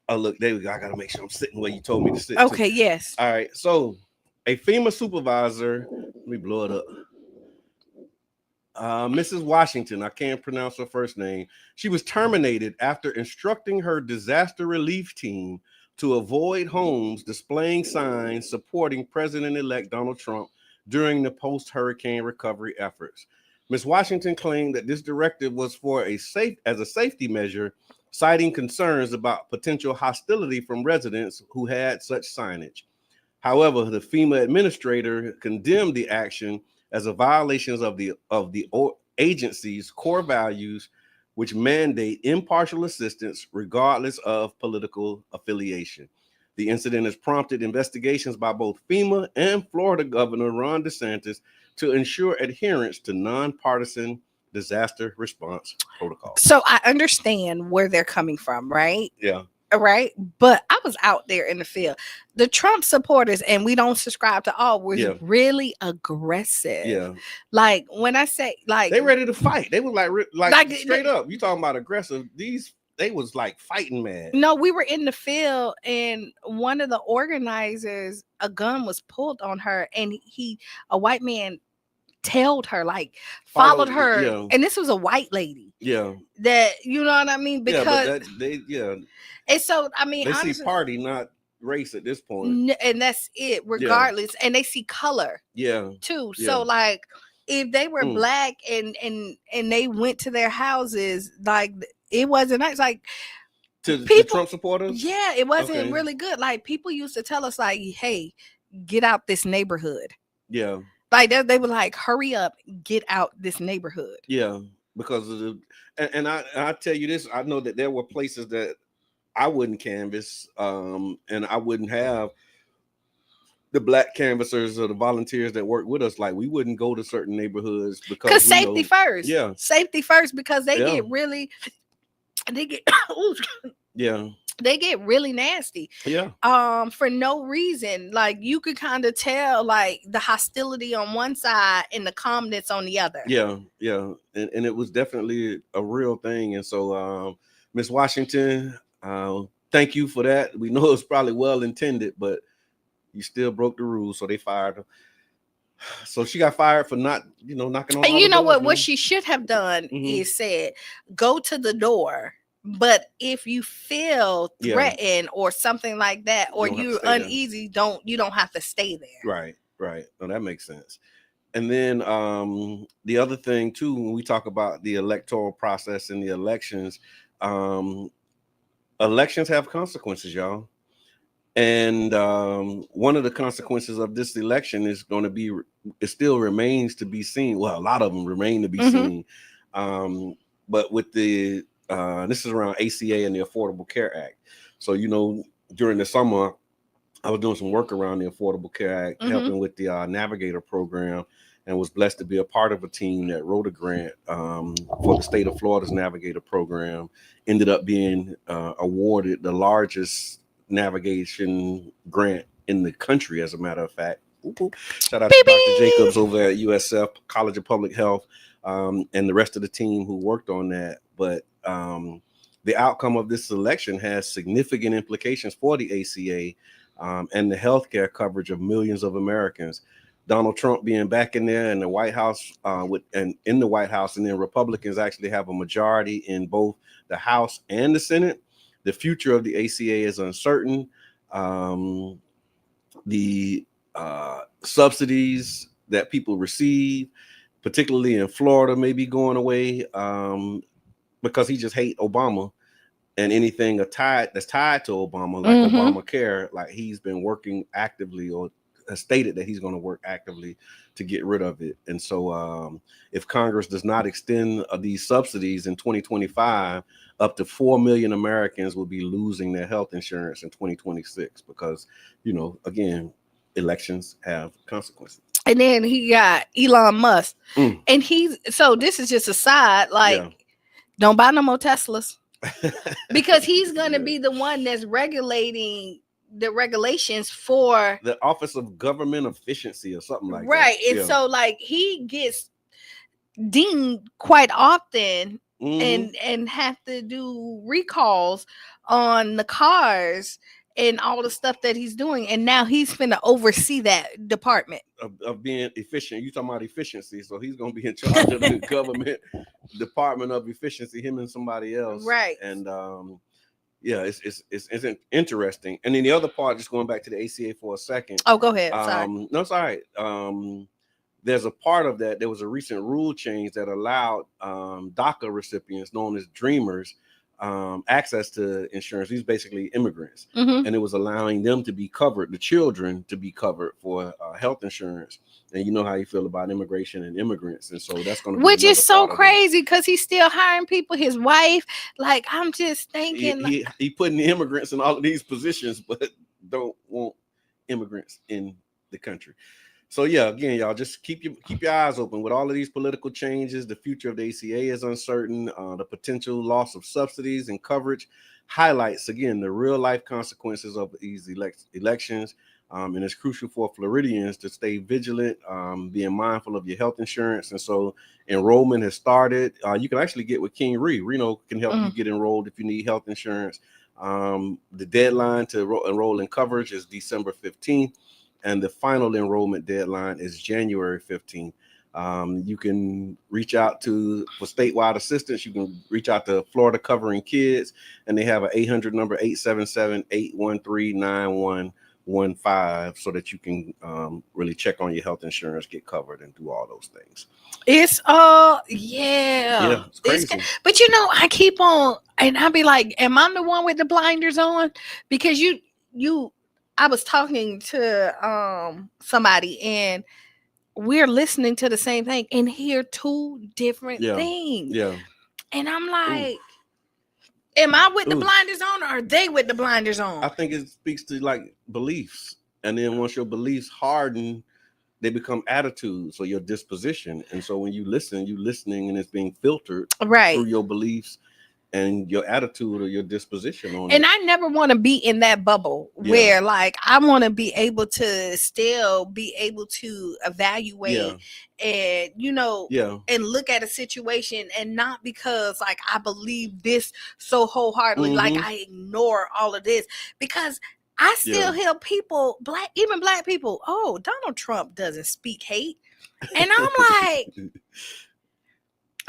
Oh, look, there we go. I gotta make sure I'm sitting where you told me to sit. Okay. Too. Yes. All right. So a FEMA supervisor. Let me blow it up. Mrs. Washington, I can't pronounce her first name. She was terminated after instructing her disaster relief team to avoid homes displaying signs supporting President-elect Donald Trump during the post-hurricane recovery efforts. Ms. Washington claimed that this directive was for a safety measure, citing concerns about potential hostility from residents who had such signage. However, the FEMA administrator condemned the action as a violation of the agency's core values, which mandate impartial assistance regardless of political affiliation. The incident has prompted investigations by both FEMA and Florida Governor Ron DeSantis to ensure adherence to nonpartisan disaster response protocol. So I understand where they're coming from, right? Yeah. right? But I was out there in the field. The Trump supporters, and we don't subscribe to all, was really aggressive. Yeah. Like when I say like they ready to fight. They was like straight up. You talking about aggressive. They was like fighting mad. No, we were in the field and one of the organizers, a gun was pulled on her and a white man tailed her, like followed her. Yeah. And this was a white lady. Yeah. That, you know what I mean? Because and so, I mean, they honestly, see party, not race at this point. And that's it, regardless. And they see color. Yeah. Too. So like if they were black and they went to their houses, like it wasn't nice. Like to Trump supporters? Yeah, it wasn't really good. Like people used to tell us like, hey, get out this neighborhood. Yeah. Like they were like, hurry up, get out this neighborhood. Yeah, because of the and I tell you this, I know that there were places that I wouldn't canvass, and I wouldn't have the black canvassers or the volunteers that work with us. Like we wouldn't go to certain neighborhoods because safety first. Yeah, safety first, because they get really, they get they get really nasty. Yeah. For no reason. Like you could kind of tell like the hostility on one side and the calmness on the other. Yeah, yeah. And it was definitely a real thing. And so Miss Washington, thank you for that. We know it's probably well intended, but you still broke the rules, so they fired her. So she got fired for not, knocking on. And you know doors, what she should have done is said, go to the door. But if you feel threatened or something like that, or you're uneasy, you don't have to stay there. Right. No, that makes sense. And then the other thing too, when we talk about the electoral process and the elections, elections have consequences, y'all. And one of the consequences of this election is going to be, it still remains to be seen. Well, a lot of them remain to be seen. But with the this is around ACA and the Affordable Care Act. So, during the summer, I was doing some work around the Affordable Care Act, helping with the Navigator program, and was blessed to be a part of a team that wrote a grant for the state of Florida's Navigator program. Ended up being awarded the largest navigation grant in the country, as a matter of fact. Shout out to Dr. Jacobs over at USF College of Public Health, and the rest of the team who worked on that. But the outcome of this election has significant implications for the ACA and the healthcare coverage of millions of Americans. Donald Trump being back in there in the White House and then Republicans actually have a majority in both the House and the Senate. The future of the ACA is uncertain. The subsidies that people receive, particularly in Florida, may be going away because he just hates Obama and anything that's tied to Obama, like Obamacare. Like he's been working actively, or has stated that he's going to work actively to get rid of it. And so if Congress does not extend these subsidies in 2025, up to 4 million Americans will be losing their health insurance in 2026 because, again, elections have consequences. And then he got Elon Musk. And so this is just a side, don't buy no more Teslas because he's going to be the one that's regulating the regulations for the Office of Government Efficiency or something like that. Right. And so he gets dinged quite often and have to do recalls on the cars and all the stuff that he's doing. And now he's finna oversee that department of being efficient. You talking about efficiency. So he's going to be in charge of the government department of efficiency, him and somebody else. Right. And it's interesting. And then the other part, just going back to the ACA for a second. Oh, go ahead. Sorry. No, it's all right. There's a part of that. There was a recent rule change that allowed DACA recipients, known as Dreamers, access to insurance. These basically immigrants, and it was allowing them to be covered, the children to be covered for health insurance. And you know how you feel about immigration and immigrants, and so that's going to be, which is so crazy because he's still hiring people. His wife, like, I'm just thinking, he putting the immigrants in all of these positions, but don't want immigrants in the country. So yeah, again, y'all just keep your eyes open with all of these political changes. The future of the ACA is uncertain. The potential loss of subsidies and coverage highlights again the real life consequences of these elections. And it's crucial for Floridians to stay vigilant, being mindful of your health insurance. And so enrollment has started. You can actually get with King Ree. Reno can help you get enrolled if you need health insurance. The deadline to enroll in coverage is December 15th. And the final enrollment deadline is January 15th. You can reach out for statewide assistance. You can reach out to Florida Covering Kids, and they have an 800 number, 877-813-9115, so that you can really check on your health insurance, get covered, and do all those things. It's yeah, it's crazy. But I keep on, and I'll be like, am I the one with the blinders on? Because I was talking to somebody, and we're listening to the same thing and hear two different things. Yeah. And I'm like, am I with the blinders on, or are they with the blinders on? I think it speaks to like beliefs. And then once your beliefs harden, they become attitudes or your disposition. And so when you're listening and it's being filtered through your beliefs and your attitude or your disposition on it. And I never want to be in that bubble where like I want to be able to still be able to evaluate and and look at a situation, and not because like I believe this so wholeheartedly, like I ignore all of this, because I still hear people, even black people, oh, Donald Trump doesn't speak hate. And I'm like,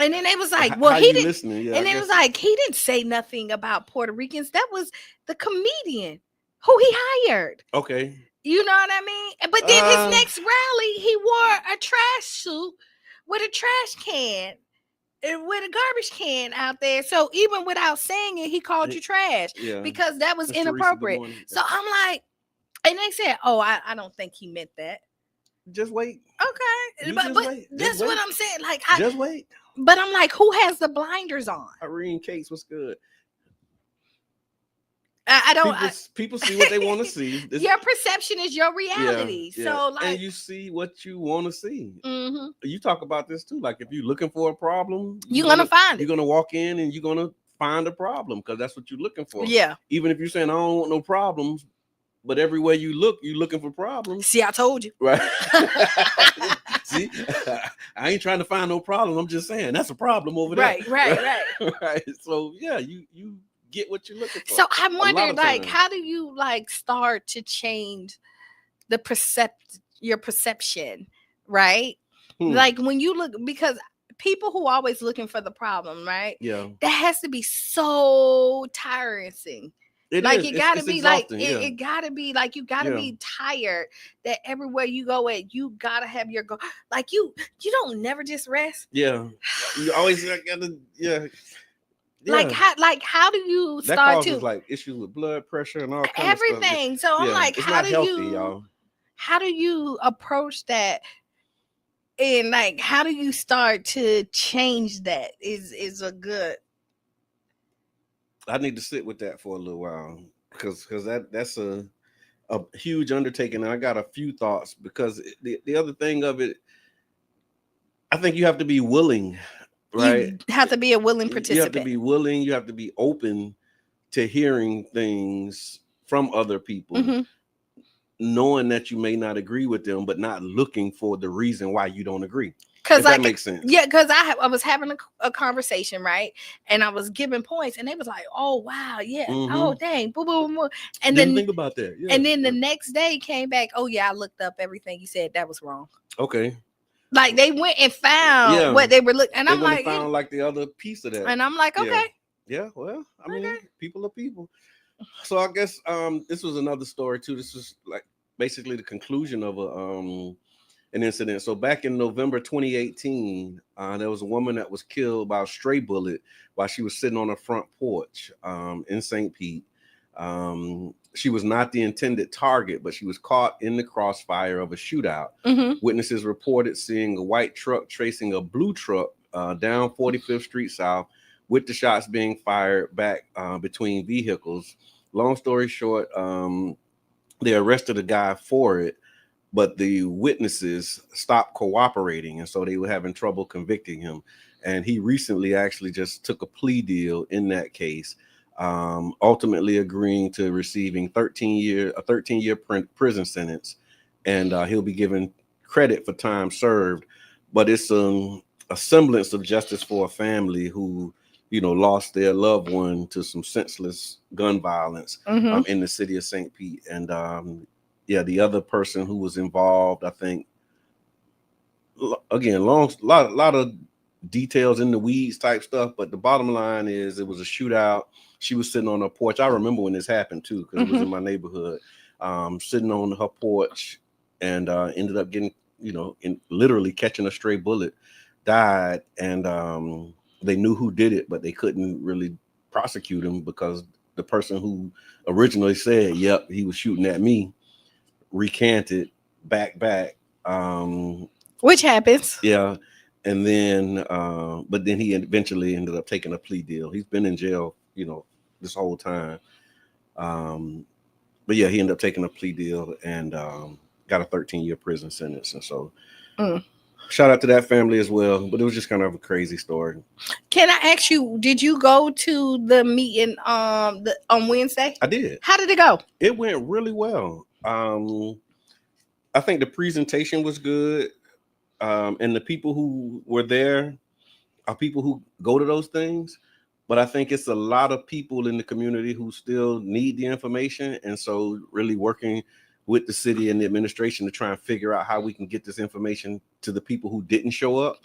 and then they was like, well, he didn't. And it was like, he didn't say nothing about Puerto Ricans. That was the comedian who he hired. Okay. You know what I mean? But then his next rally, he wore a trash suit with a trash can, with a garbage can out there. So even without saying it, he called you trash because that was inappropriate. So I'm like, and they said, oh, I don't think he meant that. Just wait. Okay. But that's what I'm saying. Like, just wait. But I'm like, who has the blinders on? Irene Cates was good. I don't. People see what they want to see. Your perception is your reality. So, like, and you see what you want to see. You talk about this too. Like, if you're looking for a problem, you're gonna find it. You're gonna walk in and you're gonna find a problem because that's what you're looking for. Yeah. Even if you're saying I don't want no problems, but everywhere you look, you're looking for problems. See, I told you. Right. See, I ain't trying to find no problem. I'm just saying that's a problem over there. Right. Right. So yeah, you get what you're looking for. So I wonder, like, how do you like start to change the your perception, right? Like when you look, because people who are always looking for the problem, right? Yeah. That has to be so tiring. It gotta be like it gotta be like you gotta be tired that everywhere you go at, you gotta have your go. Like you don't never just rest. Yeah, you always gotta Like how do you that start causes, to like issues with blood pressure and all kinds everything? Of stuff. So I'm like, it's how not do healthy, how do you approach that? And like, how do you start to change that? Is a good. I need to sit with that for a little while because that's a huge undertaking. And I got a few thoughts because the other thing of it, I think you have to be willing, right? You have to be a willing participant. You have to be willing. You have to be open to hearing things from other people, knowing that you may not agree with them, but not looking for the reason why you don't agree. Because that makes sense. Yeah, because I was having a conversation, right? And I was giving points, and they was like, "Oh wow, yeah, oh dang, boom, boom, boom." And Didn't then think about that. Yeah. And then the next day came back. Oh yeah, I looked up everything you said. That was wrong. Okay. Like they went and found what they were looking, and I'm like, found like the other piece of that. And I'm like, okay. Yeah. Well, I mean, people are people. So I guess this was another story too. This was like basically the conclusion of an incident. So back in November 2018, there was a woman that was killed by a stray bullet while she was sitting on her front porch in St. Pete. She was not the intended target, but she was caught in the crossfire of a shootout. Witnesses reported seeing a white truck tracing a blue truck down 45th Street South, with the shots being fired back between vehicles. Long story short, they arrested a guy for it. but the witnesses stopped cooperating, and so they were having trouble convicting him. And he recently actually just took a plea deal in that case, ultimately agreeing to receiving a 13-year prison sentence, and he'll be given credit for time served. But it's a semblance of justice for a family who, lost their loved one to some senseless gun violence in the city of St. Pete. And the other person who was involved, I think, again, lot of details in the weeds type stuff, but the bottom line is it was a shootout. She was sitting on her porch. I remember when this happened too, because it was in my neighborhood, sitting on her porch, and ended up getting, literally catching a stray bullet, died. And they knew who did it, but they couldn't really prosecute him because the person who originally said, yep, he was shooting at me, recanted back. Which happens. Yeah. And then, but then he eventually ended up taking a plea deal. He's been in jail, this whole time. But yeah, he ended up taking a plea deal and got a 13-year prison sentence. And so shout out to that family as well. But it was just kind of a crazy story. Can I ask you, did you go to the meeting on Wednesday? I did. How did it go? It went really well. I think the presentation was good. And the people who were there are people who go to those things, but I think it's a lot of people in the community who still need the information. And so really working with the city and the administration to try and figure out how we can get this information to the people who didn't show up.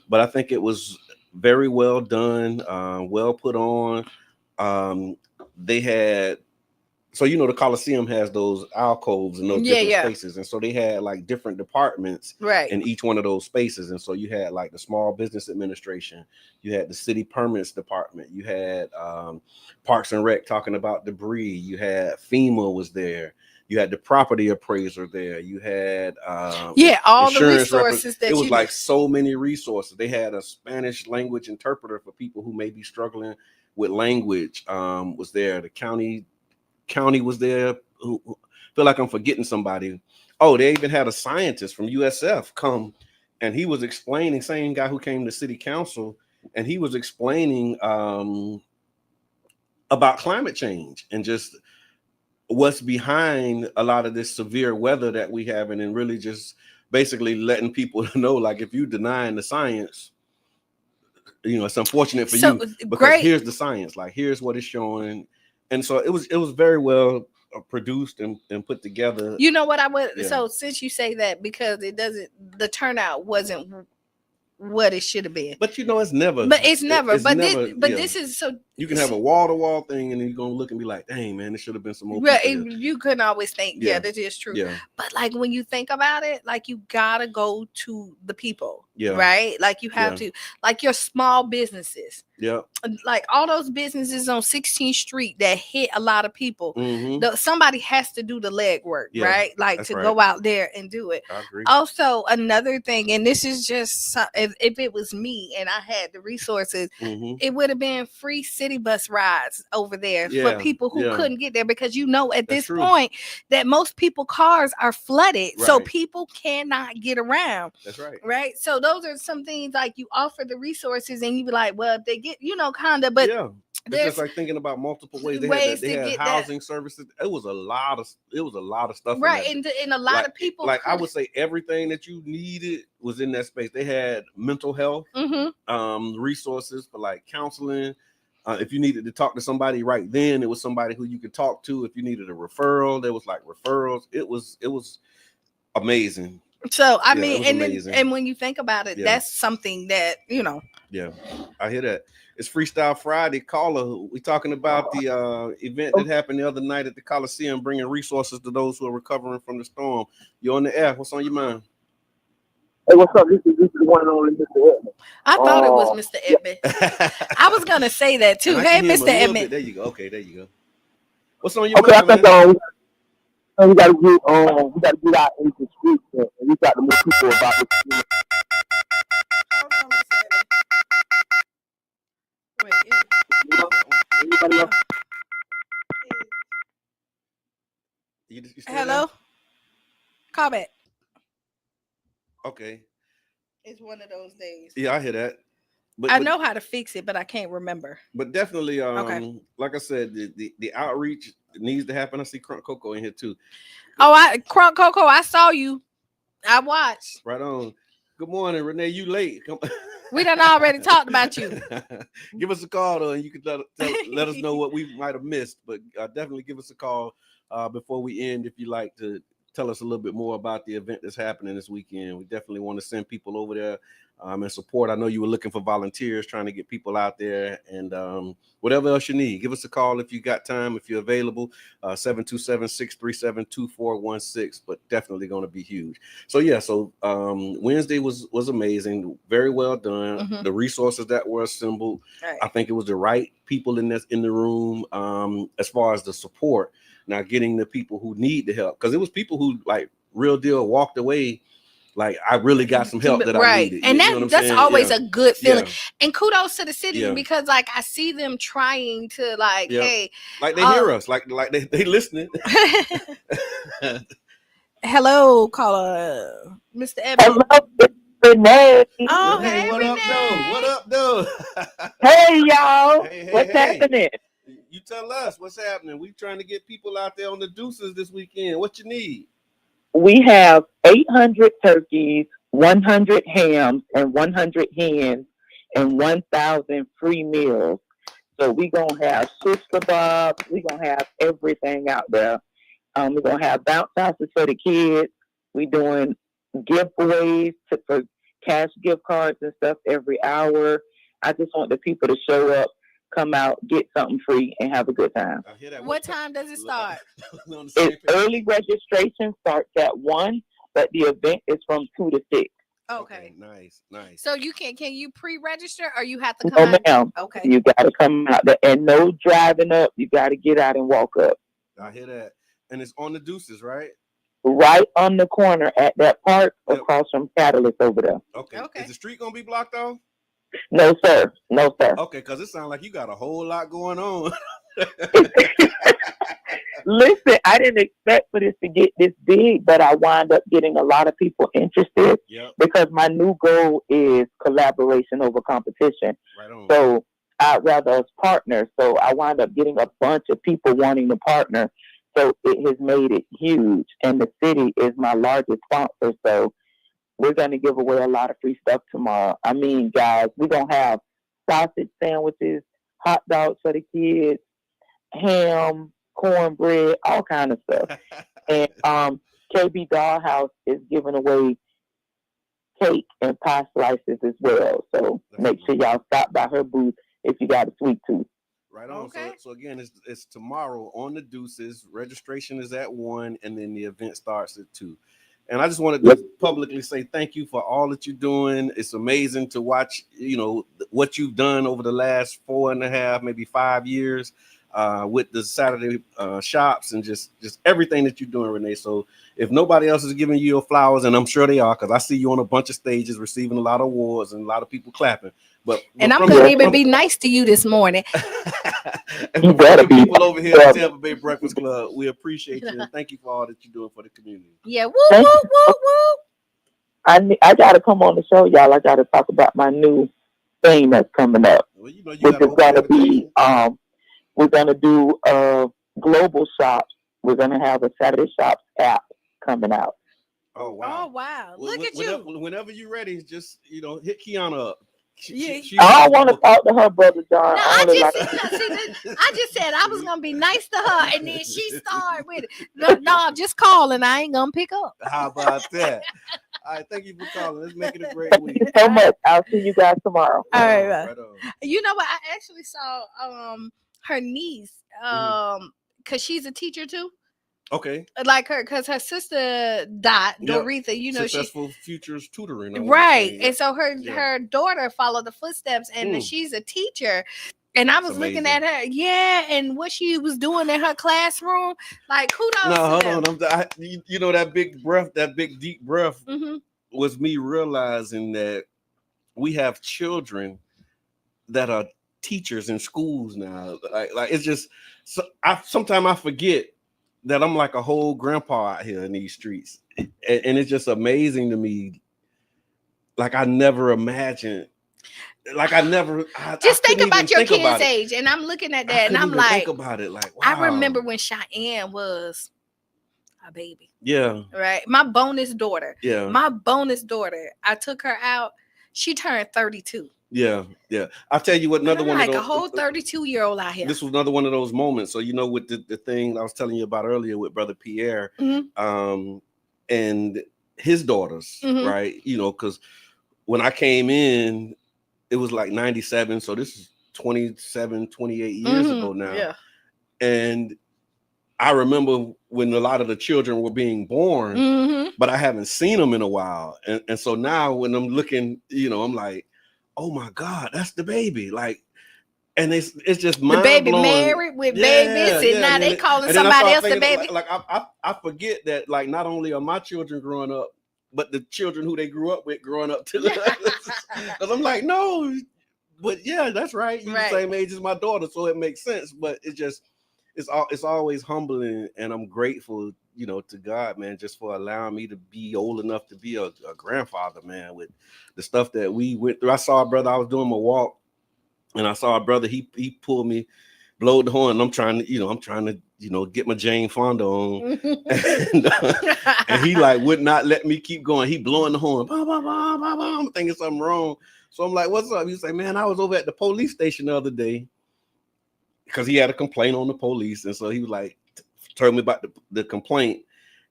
But I think it was very well done, well put on. They had, so the Coliseum has those alcoves and those different spaces, and so they had like different departments in each one of those spaces. And so you had like the Small Business Administration, you had the City Permits Department, you had Parks and Rec talking about debris, you had FEMA was there, you had the property appraiser there, you had all the resources that it was like so many resources. They had a Spanish language interpreter for people who may be struggling with language, was there. The county was there. Who feel like I'm forgetting somebody. Oh, they even had a scientist from USF come, and he was explaining, same guy who came to city council, and he was explaining about climate change and just what's behind a lot of this severe weather that we have, and really just basically letting people know, like, if you denying the science, it's unfortunate for you, because here's the science, like here's what it's showing. And so it was very well produced and put together. You know what I would, so since you say that, because the turnout wasn't what it should have been. But it's never. But it's never. This is so. You can have a wall-to-wall thing, and then you're gonna look and be like, "Dang, man, it should have been some more." You couldn't always think, that is true. Yeah. But like when you think about it, like you gotta go to the people, right? Like you have to, like your small businesses. Yeah. Like all those businesses on 16th Street that hit a lot of people. Somebody has to do the legwork, right? Like to go out there and do it. I agree. Also, another thing, and this is just if it was me and I had the resources, it would have been free city bus rides over there for people who couldn't get there, because at this point that most people cars are flooded, so people cannot get around. That's right. Right. So those are some things, like you offer the resources and you be like, well, if they get, kind of, but it's just like thinking about multiple ways. They had housing services. It was a lot of stuff. Right. And a lot of people, like I would say everything that you needed was in that space. They had mental health resources for like counseling. If you needed to talk to somebody right then, it was somebody who you could talk to. If you needed a referral, there was like referrals. It was amazing. So I mean, and when you think about it, that's something that Yeah, I hear that. It's Freestyle Friday. Caller, we talking about the event that happened the other night at the Coliseum, bringing resources to those who are recovering from the storm. You're on the air. What's on your mind? Hey, what's up? This is the one and only Mr. Edmond. I thought it was Mr. Edmond. I was gonna say that too. Hey, Mr. Edmond. There you go. Okay, there you go. What's on your mind? I think we gotta get out into the streets and reach out to more people about this. Anybody else? Hello? Call back. Okay. It's one of those days. Yeah, I hear that. But I know how to fix it, but I can't remember. But definitely, Okay. like I said, the outreach needs to happen. I see Crunk Coco in here too. Oh, Crunk Coco, I saw you. I watched. Right on. Good morning, Renee. You late? Come. We done already talked about you. Give us a call though, and you can let us know what we might have missed. But definitely give us a call before we end if you like to tell us a little bit more about the event that's happening this weekend. We definitely want to send people over there and support. I know you were looking for volunteers, trying to get people out there, and whatever else you need, give us a call if you got time, if you're available. 727-637-2416. But definitely going to be huge. So yeah, so Wednesday was amazing, very well done. Mm-hmm. The resources that were assembled, right. I think it was the right people in the room as far as the support. Now getting the people who need the help, because it was people who like real deal walked away like I really got some help that I needed. And that's always a good feeling. Yeah. And kudos to the city because like I see them trying to like, hey, like they hear us, like they listening. Hello, caller, Mr. Evans. Hello, Renee. Oh, Renee, hey, what Renee. up, though? What up, though? Hey, y'all. Hey, What's happening? You tell us what's happening. We trying to get people out there on the deuces this weekend. What you need? We have 800 turkeys, 100 hams, and 100 hens, and 1,000 free meals. So we gonna have shish kebabs. We gonna have everything out there. We're gonna have bounce houses for the kids. We doing giveaways for cash gift cards and stuff every hour. I just want the people to show up, come out, get something free, and have a good time. I hear that. What time does it start? Early registration starts at 1, but the event is from 2 to 6. Okay. Nice. So you can you pre-register or you have to come out? Ma'am. Okay. You gotta come out there, and no driving up. You gotta get out and walk up. I hear that. And it's on the deuces, right? Right on the corner at that park across from Catalyst over there. Okay. Is the street gonna be blocked off? No, sir. No, sir. Okay, because it sounds like you got a whole lot going on. Listen, I didn't expect for this to get this big, but I wind up getting a lot of people interested because my new goal is collaboration over competition. Right on. So I'd rather us partner. So I wind up getting a bunch of people wanting to partner. So it has made it huge. And the city is my largest sponsor. So we're going to give away a lot of free stuff tomorrow. I mean, guys, we're going to have sausage sandwiches, hot dogs for the kids, ham, cornbread, all kind of stuff. And KB Dollhouse is giving away cake and pie slices as well. So make sure y'all stop by her booth if you got a sweet tooth. Right on. Okay. So again, it's tomorrow on the deuces. Registration is at 1, and then the event starts at 2. And I just wanted to publicly say thank you for all that you're doing. It's amazing to watch, what you've done over the last 4.5, maybe 5 years with the Saturday shops and just everything that you're doing, Renee. So if nobody else is giving you your flowers, and I'm sure they are, because I see you on a bunch of stages receiving a lot of awards and a lot of people clapping. And I'm gonna even be nice to you this morning. And you better be people over here at Tampa Bay Breakfast Club. We appreciate you and thank you for all that you're doing for the community. Yeah, woo, woo, woo, woo. I gotta come on the show, y'all. I gotta talk about my new thing that's coming up. Well, you which is gonna be we're gonna do global shops. We're gonna have a Saturday Shops app coming out. Oh wow! Oh wow! Look at you. Whenever you're ready, just hit Kiana up. I don't want to talk to her, Brother John. No, I just said I was gonna be nice to her, and then she started with it. No, just call, and I ain't gonna pick up. How about that? All right, thank you for calling. Let's make it a great week. Thank you so much. I'll see you guys tomorrow. All right. You know what? I actually saw her niece, because she's a teacher too. Okay. Like her, because her sister died, Doretha, Successful Futures Tutoring. Right. And so her daughter followed the footsteps, and she's a teacher. And I was looking at her, and what she was doing in her classroom. Like, kudos. No, hold on. That big breath, that big deep breath was me realizing that we have children that are teachers in schools now. Like it's just, sometimes I forget that I'm like a whole grandpa out here in these streets. And it's just amazing to me like I never imagined. Like I never just think about your kid's age, and I'm looking at that, and I'm like, think about it. Like, wow. I remember when Cheyenne was a baby. Yeah. Right. My bonus daughter. Yeah. My bonus daughter. I took her out. She turned 32. Yeah. Yeah. I'll tell you what. Another one like of those, a whole 32-year-old out here. This was another one of those moments. So with the thing I was telling you about earlier with Brother Pierre, and his daughters, right? Because when I came in, it was like 97. So this is 27, 28 years ago now. Yeah. And I remember when a lot of the children were being born, but I haven't seen them in a while. And so now when I'm looking, I'm like, oh my God, that's the baby. Like, and it's just mind blowing. The baby married with babies, and now they calling somebody else the baby. Like I forget that, like, not only are my children growing up, but the children who they grew up with growing up too. Because I'm like, no, but yeah, that's right. You're the same age as my daughter, so it makes sense. But it's always humbling, and I'm grateful, to God, man, just for allowing me to be old enough to be a grandfather, man, with the stuff that we went through. I saw a brother, I was doing my walk, and I saw a brother, he pulled me, blowed the horn, and I'm trying to, get my Jane Fonda on. and he like would not let me keep going. He blowing the horn. Bah, bah, bah, bah, bah. I'm thinking something wrong. So I'm like, what's up? He say, man, I was over at the police station the other day because he had a complaint on the police. And so he was like, told me about the complaint.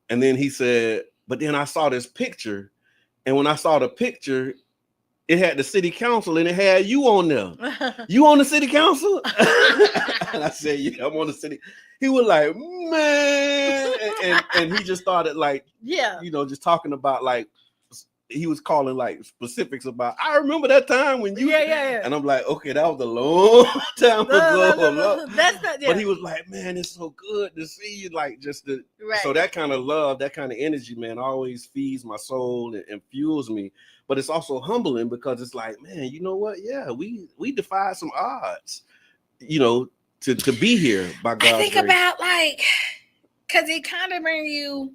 And then he said, but then I saw this picture. And when I saw the picture, it had the city council and it had you on there. You on the city council? And I said, yeah, I'm on the city. He was like, man. And he just started like, just talking about like, he was calling like specifics about, I remember that time when you, and I'm like, okay, that was a long time ago. No. That's not, But he was like, man, it's so good to see you, like just the, so that kind of love, that kind of energy, man, always feeds my soul and fuels me. But it's also humbling because it's like, man, you know what? Yeah, we defied some odds, to be here by God's grace. I think about like, because it kind of brings you,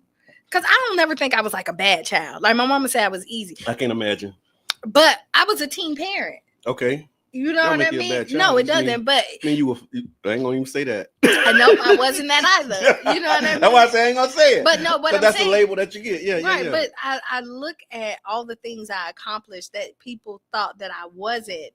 because I don't never think I was like a bad child. Like my mama said I was easy. I can't imagine. But I was a teen parent. Okay. You know what I mean? No, it doesn't. But I ain't gonna even say that. I know I wasn't that either. You know what I mean? That's why I say I ain't gonna say it. But no, but that's the label that you get. Yeah, right. Yeah. But I look at all the things I accomplished that people thought that I wasn't,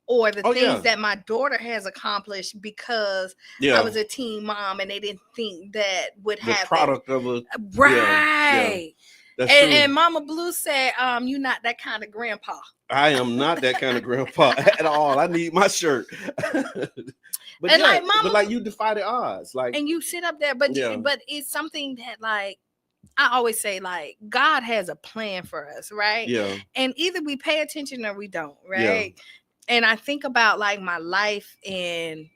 or the things that my daughter has accomplished because I was a teen mom and they didn't think that would happen. The product of a right. Yeah. And Mama Blue said, you're not that kind of grandpa. I am not that kind of grandpa at all. I need my shirt. But and like Mama, but like you defy the odds. Like, and you sit up there, but it's something that like I always say, like, God has a plan for us, right? Yeah. And either we pay attention or we don't, right? Yeah. And I think about like my life and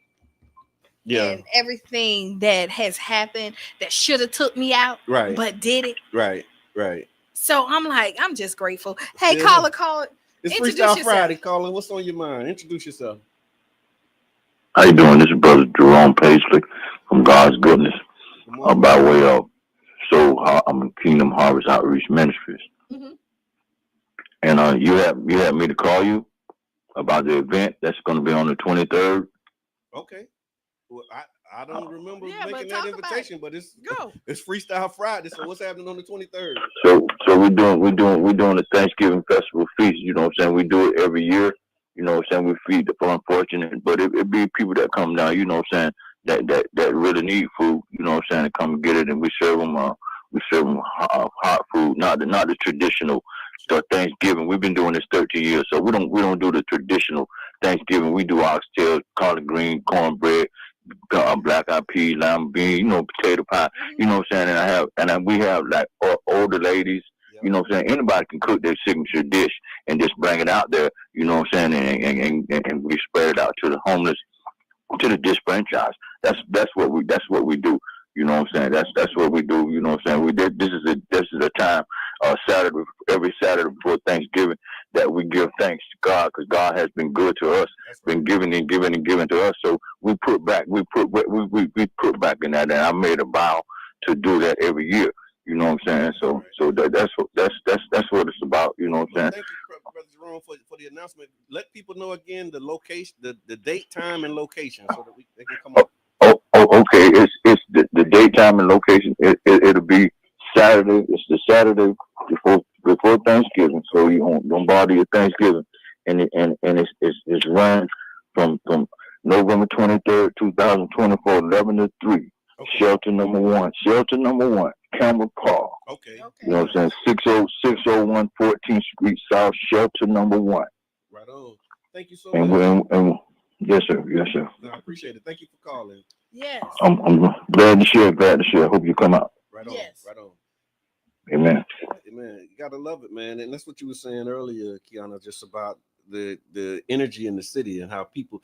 everything that has happened that should have took me out, right? But did it, right? So I'm like, I'm just grateful. Hey, caller. It's Freestyle Friday, Colin. What's on your mind? Introduce yourself. How you doing? This is Brother Jerome Paisley from God's Goodness. By way of, I'm in Kingdom Harvest Outreach Ministries. Mm-hmm. And you had me to call you about the event that's going to be on the 23rd. Okay. Well, I don't remember making that invitation, but it's Freestyle Friday. So what's happening on the 23rd? So we're doing the Thanksgiving Festival feast. You know what I'm saying? We do it every year. You know what I'm saying? We feed the unfortunate, but it be people that come down. You know what I'm saying? That really need food. You know what I'm saying? To come and get it, and we serve them hot food, not the traditional stuff. Thanksgiving. We've been doing this 13 years, so we don't do the traditional Thanksgiving. We do oxtails, collard green, cornbread, black-eyed peas, lima bean, potato pie. You know what I'm saying? And we have like older ladies. You know what I'm saying? Anybody can cook their signature dish and just bring it out there. You know what I'm saying? And we spread it out to the homeless, to the disenfranchised. That's what we do. You know what I'm saying? That's what we do. You know what I'm saying? This is a time, every Saturday before Thanksgiving, that we give thanks to God, because God has been good to us, been giving and giving and giving to us. So we put back in that, and I made a vow to do that every year. You know what I'm saying? So that's what it's about. You know what I'm saying? for the announcement, let people know again the location, the date, time, and location, so that they can come up. Okay. It's the date, time, and location. It'll be Saturday. It's the Saturday before Thanksgiving, so you don't bother your Thanksgiving, and it's run from November 23rd, 2024, 11 to 3. Okay. Shelter number one, Campbell Park. Okay. You know what I'm saying? 601 14th Street South, Shelter number 1. Right on. Thank you so much. And yes, sir. No, I appreciate it. Thank you for calling. Yes. I'm glad to share. Hope you come out. Right on. Yes. Right on. Amen. Man, you gotta love it, man. And that's what you were saying earlier, Kiana, just about the energy in the city and how people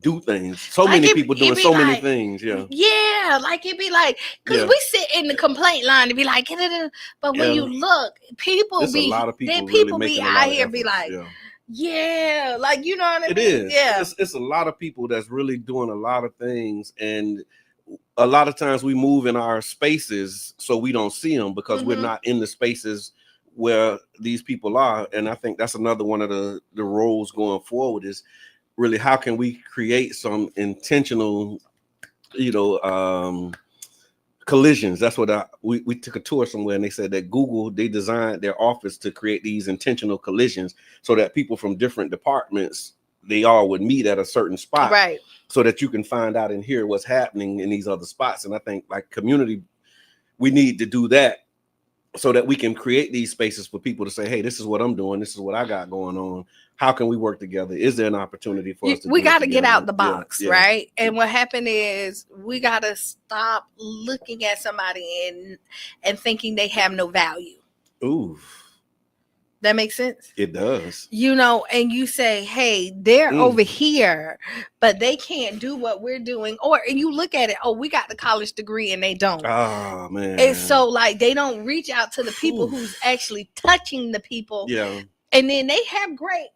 do things. So many people doing so many things. Yeah, like it'd be like, because we sit in the complaint line to be like, but when you look, people be, a lot of people really be out here be like, like, you know what I mean? It is. Yeah. It's a lot of people that's really doing a lot of things, and a lot of times we move in our spaces so we don't see them because we're not in the spaces where these people are. And I think that's another one of the roles going forward is really how can we create some intentional, collisions. That's what we took a tour somewhere, and they said that Google, they designed their office to create these intentional collisions so that people from different departments, they all would meet at a certain spot, right? So that you can find out and hear what's happening in these other spots. And I think like community, we need to do that so that we can create these spaces for people to say, hey, this is what I'm doing. This is what I got going on. How can we work together? Is there an opportunity for us to we got to get out the box, right? And what happened is we got to stop looking at somebody and thinking they have no value. Ooh. That makes sense? It does. And you say, hey, they're over here, but they can't do what we're doing. And you look at it, we got the college degree and they don't. Oh, man. And so, like, they don't reach out to the people who's actually touching the people. Yeah. And then they have great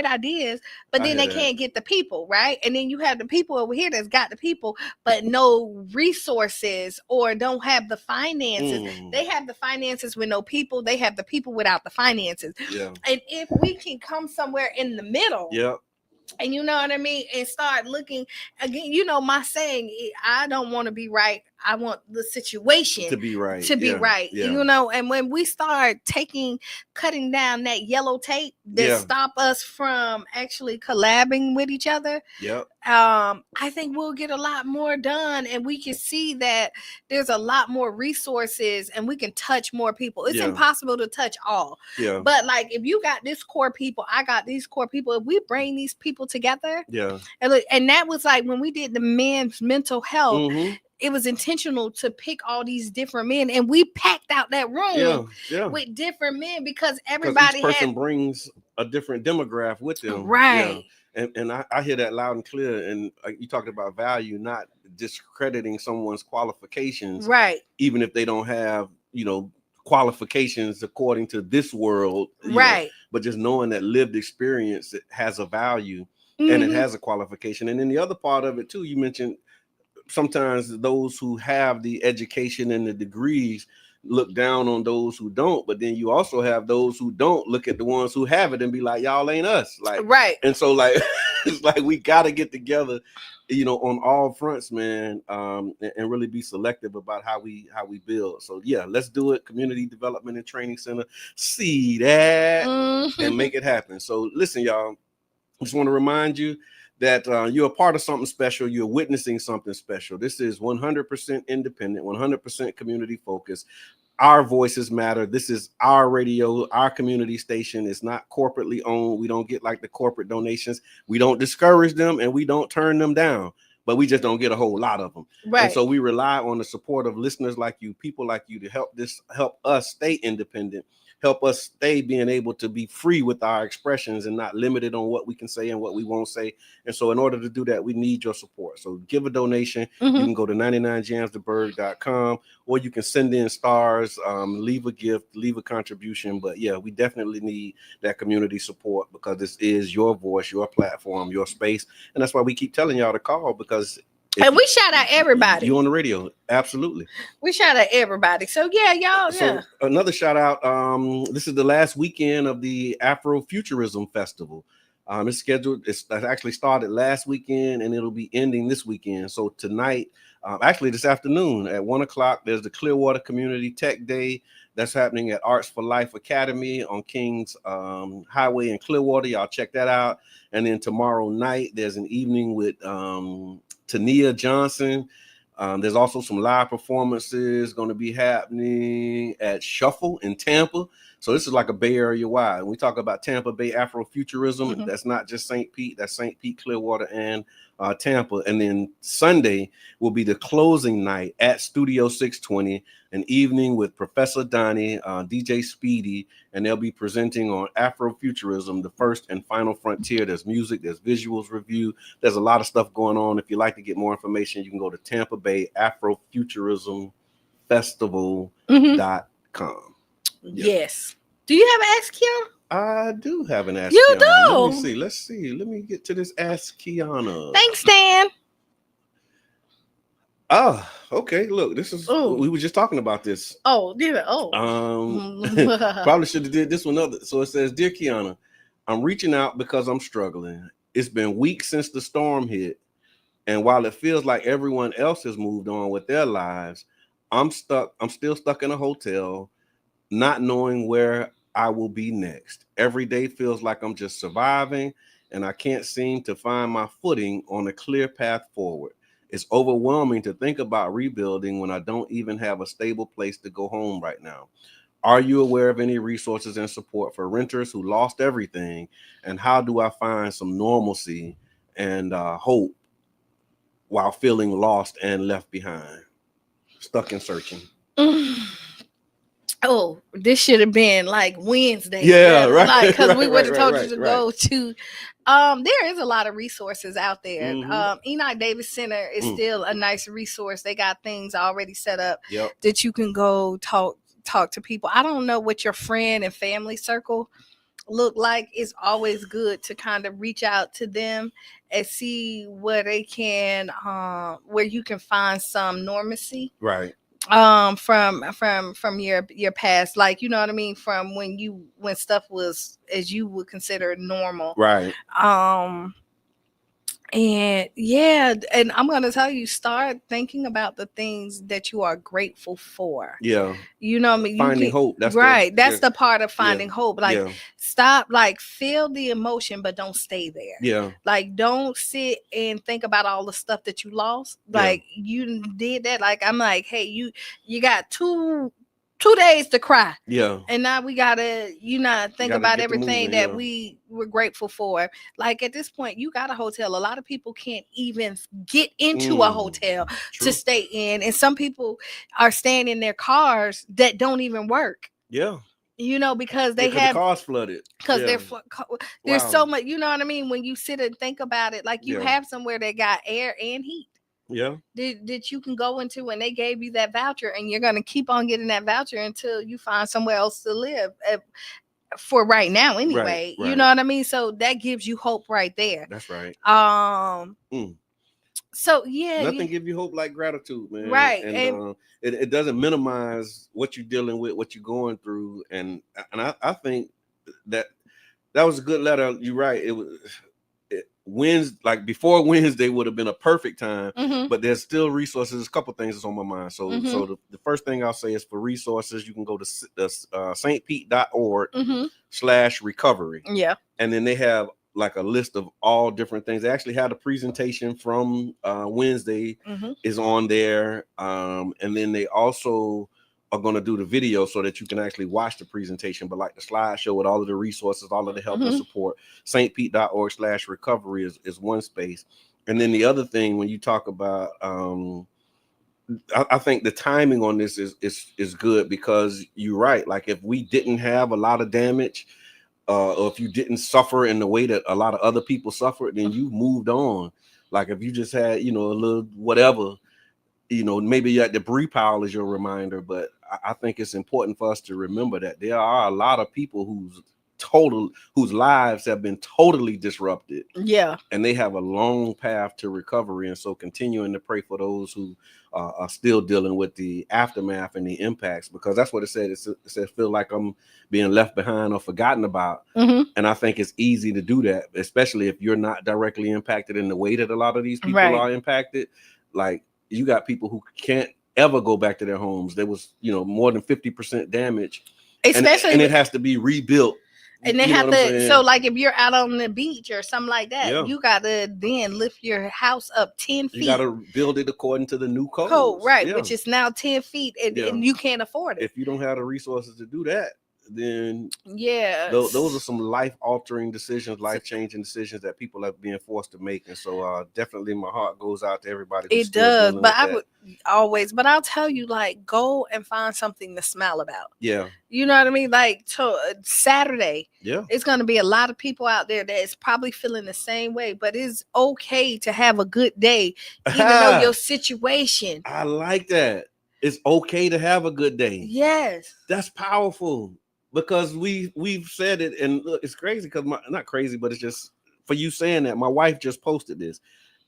ideas, but then they can't get the people, right? And then you have the people over here that's got the people, but no resources or don't have the finances. They have the finances with no people. They have the people without the finances. Yeah. And if we can come somewhere in the middle, and you know what I mean, and start looking again, my saying, I don't want to be right. I want the situation to be right. Yeah. And when we start cutting down that yellow tape that stop us from actually collabing with each other, I think we'll get a lot more done, and we can see that there's a lot more resources and we can touch more people. It's impossible to touch all. Yeah. But like if you got this core people, I got these core people, if we bring these people together, and that was like when we did the men's mental health. It was intentional to pick all these different men, and we packed out that room with different men because everybody each person brings a different demographic with them, right? And I hear that loud and clear. And you talked about value, not discrediting someone's qualifications, right? Even if they don't have, qualifications according to this world, right? But just knowing that lived experience has a value and it has a qualification. And then the other part of it too, you mentioned. Sometimes those who have the education and the degrees look down on those who don't, but then you also have those who don't look at the ones who have it and be like, y'all ain't us, like, right? And so like it's like we got to get together, on all fronts, man, and really be selective about how we build. So let's do it. Community Development and Training Center, see that and make it happen. So listen, y'all, I just want to remind you that you're a part of something special. You're witnessing something special. This is 100% independent, 100% community focused. Our voices matter. This is our radio, our community station. It's not corporately owned. We don't get like the corporate donations. We don't discourage them and we don't turn them down, but we just don't get a whole lot of them. Right. And so we rely on the support of listeners like you, people like you, to help us stay independent. Help us stay being able to be free with our expressions and not limited on what we can say and what we won't say. And so in order to do that, we need your support. So give a donation. You can go to 99jamstheberg.com, or you can send in stars, leave a gift, leave a contribution. But we definitely need that community support because this is your voice, your platform, your space. And that's why we keep telling y'all to call, because And we shout out everybody. You on the radio. Absolutely. We shout out everybody. So yeah, y'all. So another shout out. This is the last weekend of the Afrofuturism Festival. It's scheduled. It's actually started last weekend and it'll be ending this weekend. So tonight, actually this afternoon at 1:00, there's the Clearwater Community Tech Day. That's happening at Arts for Life Academy on Kings Highway in Clearwater. Y'all check that out. And then tomorrow night, there's an evening with Tania Johnson. There's also some live performances going to be happening at Shuffle in Tampa. So this is like a Bay Area wide. When we talk about Tampa Bay Afrofuturism, that's not just St. Pete, that's St. Pete, Clearwater, and Tampa. And then Sunday will be the closing night at Studio 620, an evening with Professor Donnie, DJ Speedy, and they'll be presenting on Afrofuturism, the first and final frontier. There's music, there's visuals review. There's a lot of stuff going on. If you'd like to get more information, you can go to Tampa Bay Afrofuturism Festival.com. Yes. Do you have an Ask Kiana? I do have an Ask You Kiana. do? Let me see. Let's see. Let me get to this Ask Kiana. Thanks, Dan. Okay. Look, this is we were just talking about this. Oh, yeah. Probably should have did this one other. So it says, Dear Kiana, I'm reaching out because I'm struggling. It's been weeks since the storm hit. And while it feels like everyone else has moved on with their lives, I'm stuck. I'm still stuck in a hotel, not knowing where I will be next. Every day feels like I'm just surviving, and I can't seem to find my footing on a clear path forward. It's overwhelming to think about rebuilding when I don't even have a stable place to go home right now. Are you aware of any resources and support for renters who lost everything? And how do I find some normalcy and hope while feeling lost and left behind? Stuck in searching. Oh, this should have been like Wednesday. Yeah, right. Like, because right, we would have right, told right, you to right. go to. There is a lot of resources out there. Enoch Davis Center is still a nice resource. They got things already set up that you can go talk to people. I don't know what your friend and family circle look like. It's always good to kind of reach out to them and see where they can where you can find some normalcy Right. From your past, like, you know what I mean, from when stuff was as you would consider normal, right? And yeah, and I'm gonna tell you, start thinking about the things that you are grateful for. Yeah, you know what I mean. Finding hope. That's right. That's the part of finding hope. Like, yeah. Stop, like, feel the emotion, but don't stay there. Yeah. Like, don't sit and think about all the stuff that you lost. Like, you did that. Like, I'm like, hey, you got two days to cry. Yeah. And now we gotta, think about everything that we were grateful for. Like, at this point, you got a hotel. A lot of people can't even get into a hotel to stay in. And some people are staying in their cars that don't even work. Yeah. Because they have the cars flooded. Because there's so much, you know what I mean? When you sit and think about it, like, you have somewhere that got air and heat. Yeah. That you can go into, and they gave you that voucher, and you're going to keep on getting that voucher until you find somewhere else to live for right now anyway. Right. You know what I mean? So that gives you hope right there. That's right. So yeah, nothing give you hope like gratitude, man. Right. And it doesn't minimize what you're dealing with, what you're going through, and I think that was a good letter. You're right. It was Wednesday, like before Wednesday would have been a perfect time, but there's still resources. There's a couple things that's on my mind. So the first thing I'll say is, for resources, you can go to stpete.org/recovery. Yeah. And then they have like a list of all different things. They actually had a presentation from Wednesday is on there. And then they also are going to do the video so that you can actually watch the presentation, but like the slideshow with all of the resources, all of the help and support. stpete.org/recovery is one space. And then the other thing, when you talk about, I think the timing on this is good, because you're right. Like, if we didn't have a lot of damage, or if you didn't suffer in the way that a lot of other people suffered, then you moved on. Like, if you just had, a little whatever, maybe that debris pile is your reminder. But I think it's important for us to remember that there are a lot of people whose whose lives have been totally disrupted. Yeah. And they have a long path to recovery. And so continuing to pray for those who are still dealing with the aftermath and the impacts, because that's what it said. It said, feel like I'm being left behind or forgotten about. And I think it's easy to do that, especially if you're not directly impacted in the way that a lot of these people are impacted. Like, you got people who can't ever go back to their homes. There was, more than 50% damage. Especially and it has to be rebuilt. And they have to, so like if you're out on the beach or something like that, you got to then lift your house up 10 feet. You got to build it according to the new code. Right, which is now 10 feet, and you can't afford it. If you don't have the resources to do that, then those are some life-altering decisions, life-changing decisions that people are being forced to make. And so definitely my heart goes out to everybody. It does, but I would always, but I'll tell you, like, go and find something to smile about. Yeah. You know what I mean? Like, Saturday, yeah, it's going to be a lot of people out there that is probably feeling the same way, but it's okay to have a good day, even though your situation. I like that. It's okay to have a good day. Yes. That's powerful. Because we've said it, and look, it's crazy because not crazy, but it's just for you saying that. My wife just posted this.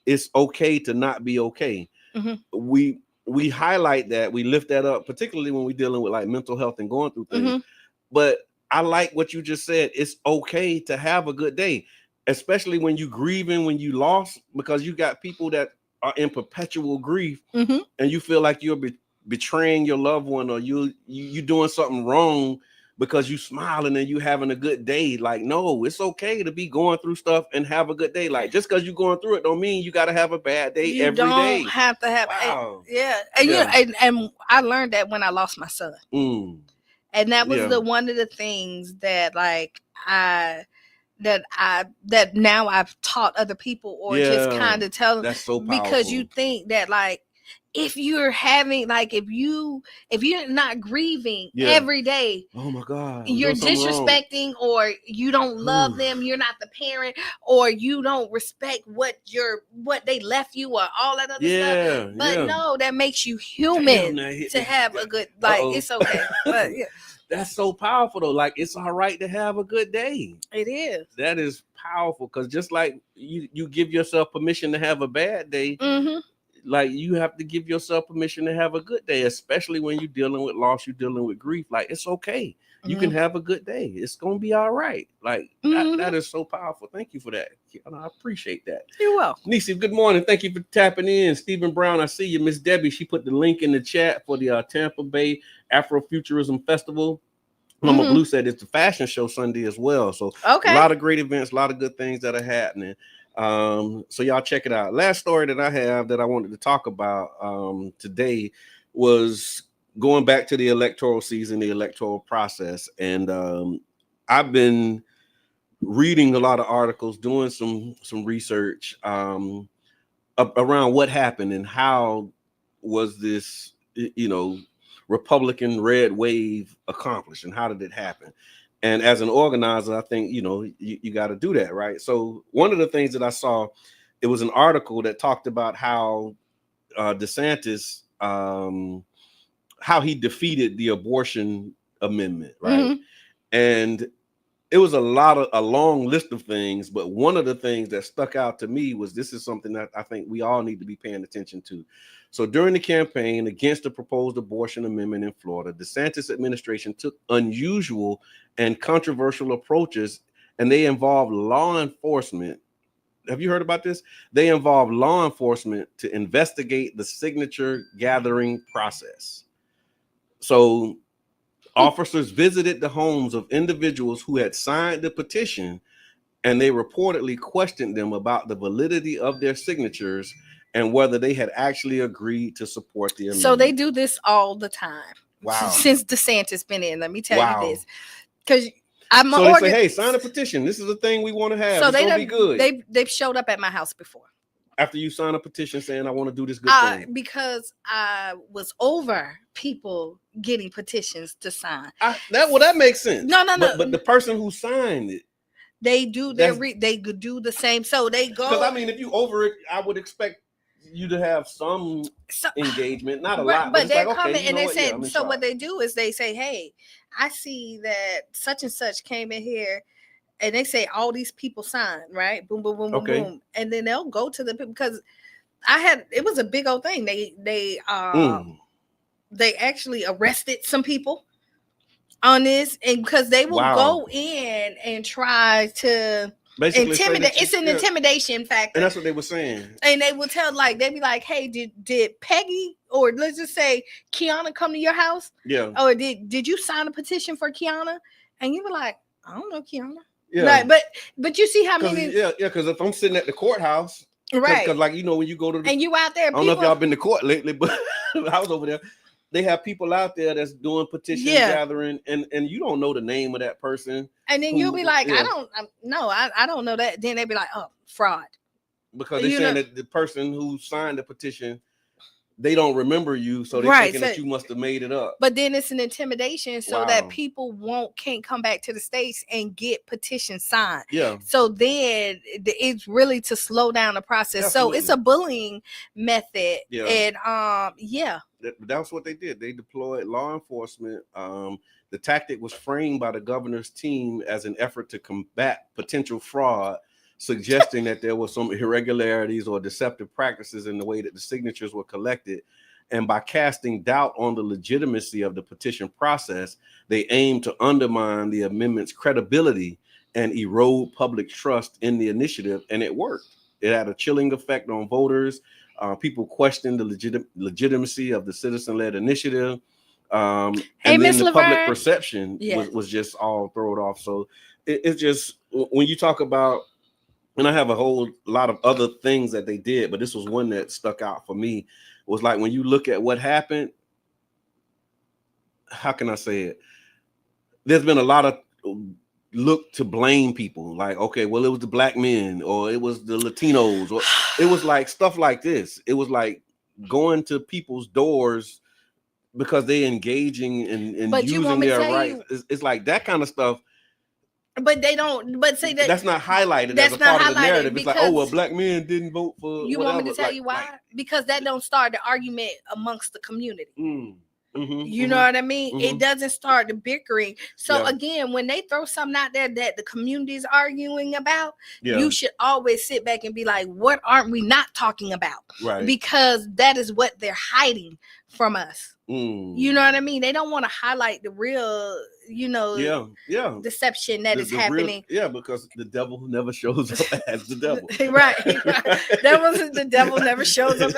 It's okay to not be okay. We highlight that, we lift that up, particularly when we're dealing with like mental health and going through things. But I like what you just said. It's okay to have a good day, especially when you grieving, when you lost, because you got people that are in perpetual grief, and you feel like you're betraying your loved one, or you doing something wrong because you smiling and you having a good day. Like, no, it's okay to be going through stuff and have a good day. Like, just because you're going through it don't mean you got to have a bad day every day. You don't have to have. Wow. And I learned that when I lost my son. And that was one of the things that that now I've taught other people, or just kind of tell them. That's so powerful. Because you think that, like, if you're having, like, if you're not grieving every day, oh my God, you're disrespecting, or you don't love them, you're not the parent, or you don't respect what they left you, or all that other stuff. But no, that makes you human to have a good, like, it's okay. But that's so powerful though. Like, it's all right to have a good day. It is. That is powerful, because just like you give yourself permission to have a bad day, like, you have to give yourself permission to have a good day, especially when you're dealing with loss, you're dealing with grief. Like, it's okay. You can have a good day. It's going to be all right. Like, that is so powerful. Thank you for that. I appreciate that. You're welcome. Nisi, good morning. Thank you for tapping in. Stephen Brown, I see you. Miss Debbie, she put the link in the chat for the Tampa Bay Afrofuturism Festival. Mama Blue said it's a fashion show Sunday as well. So a lot of great events, a lot of good things that are happening. So y'all check it out. Last story that I have that I wanted to talk about today was going back to the electoral season, the electoral process. And I've been reading a lot of articles, doing some research around what happened and how was this, Republican red wave accomplished, and how did it happen? And as an organizer, I think, you got to do that, right? So one of the things that I saw, it was an article that talked about how DeSantis, how he defeated the abortion amendment, right? And it was a long list of things, but one of the things that stuck out to me was, this is something that I think we all need to be paying attention to. So during the campaign against the proposed abortion amendment in Florida, DeSantis administration took unusual and controversial approaches, and they involved law enforcement. Have you heard about this? They involved law enforcement to investigate the signature gathering process. So officers visited the homes of individuals who had signed the petition, and they reportedly questioned them about the validity of their signatures and whether they had actually agreed to support the amendment. So they do this all the time. Wow. Since DeSantis been in, let me tell you this. Because they say, hey, sign a petition. This is the thing we want to have. So it's be good. They've showed up at my house before. After you sign a petition saying, I want to do this good thing. Because I was over people getting petitions to sign. That makes sense. No. But the person who signed it, they do they could do the same. So they go. Because I mean, if you over it, I would expect you to have some engagement, not a lot, but they're like, coming okay, and they say, so what what they do is they say, hey, I see that such and such came in here, and they say all these people signed, right? Boom, boom, boom, boom, boom, and then they'll go to the people because it was a big old thing. They actually arrested some people on this, and because they will go in and try to basically intimidate. It's an intimidation factor, and that's what they were saying. And they will tell, like, they be like, "Hey, did Peggy, or let's just say Kiana, come to your house? Yeah. Or did you sign a petition for Kiana?" And you were like, "I don't know Kiana." Yeah. Like, but you see how many? Yeah. Because if I'm sitting at the courthouse, right? Because like when you go to and you out there, I don't know if y'all been to court lately, but I was over there. They have people out there that's doing petition gathering, and you don't know the name of that person. And then you'll be like, I don't know that. Then they be like, oh, fraud. Because they're saying that the person who signed the petition, they don't remember you, so they're thinking that you must have made it up. But then it's an intimidation so that people can't come back to the States and get petitions signed. Yeah. So then it's really to slow down the process. Absolutely. So it's a bullying method. Yeah. And that's what they did. They deployed law enforcement. The tactic was framed by the governor's team as an effort to combat potential fraud, suggesting that there were some irregularities or deceptive practices in the way that the signatures were collected. And by casting doubt on the legitimacy of the petition process, they aimed to undermine the amendment's credibility and erode public trust in the initiative. And it worked. It had a chilling effect on voters. People questioned the legitimacy of the citizen-led initiative. And then the public perception was just all thrown off. So it's just, when you talk about, and I have a whole lot of other things that they did, but this was one that stuck out for me, was like, when you look at what happened, how can I say it? There's been a lot of look to blame people, like, okay, well, it was the black men, or it was the Latinos, or it was like stuff like this. It was like going to people's doors because they're engaging in using their rights. It's like that kind of stuff. But they don't. But say that's not highlighted as a part of the narrative. It's like, oh, well, black men didn't vote for. You whatever. Want me to tell you why? Because that don't start the argument amongst the community. You know what I mean? It doesn't start the bickering. So again, when they throw something out there that the community is arguing about, you should always sit back and be like, what aren't we not talking about? Right. Because that is what they're hiding from us. You know what I mean? They don't want to highlight the real, deception that is happening. Because the devil never shows up as the devil. Right. The devil never shows up.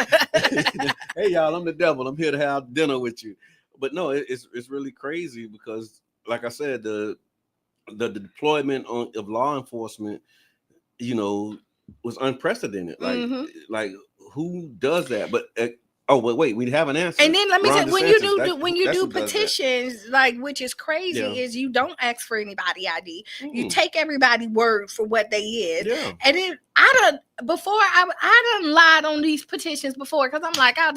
Hey, y'all, I'm the devil. I'm here to have dinner with you. But no, it's really crazy because, like I said, the deployment of law enforcement, was unprecedented. Like who does that? But wait, we have an answer. And then let me say, when you do petitions, like, which is crazy, is you don't ask for anybody ID. You take everybody's word for what they is. Yeah. And then I done lied on these petitions before, because I'm like, I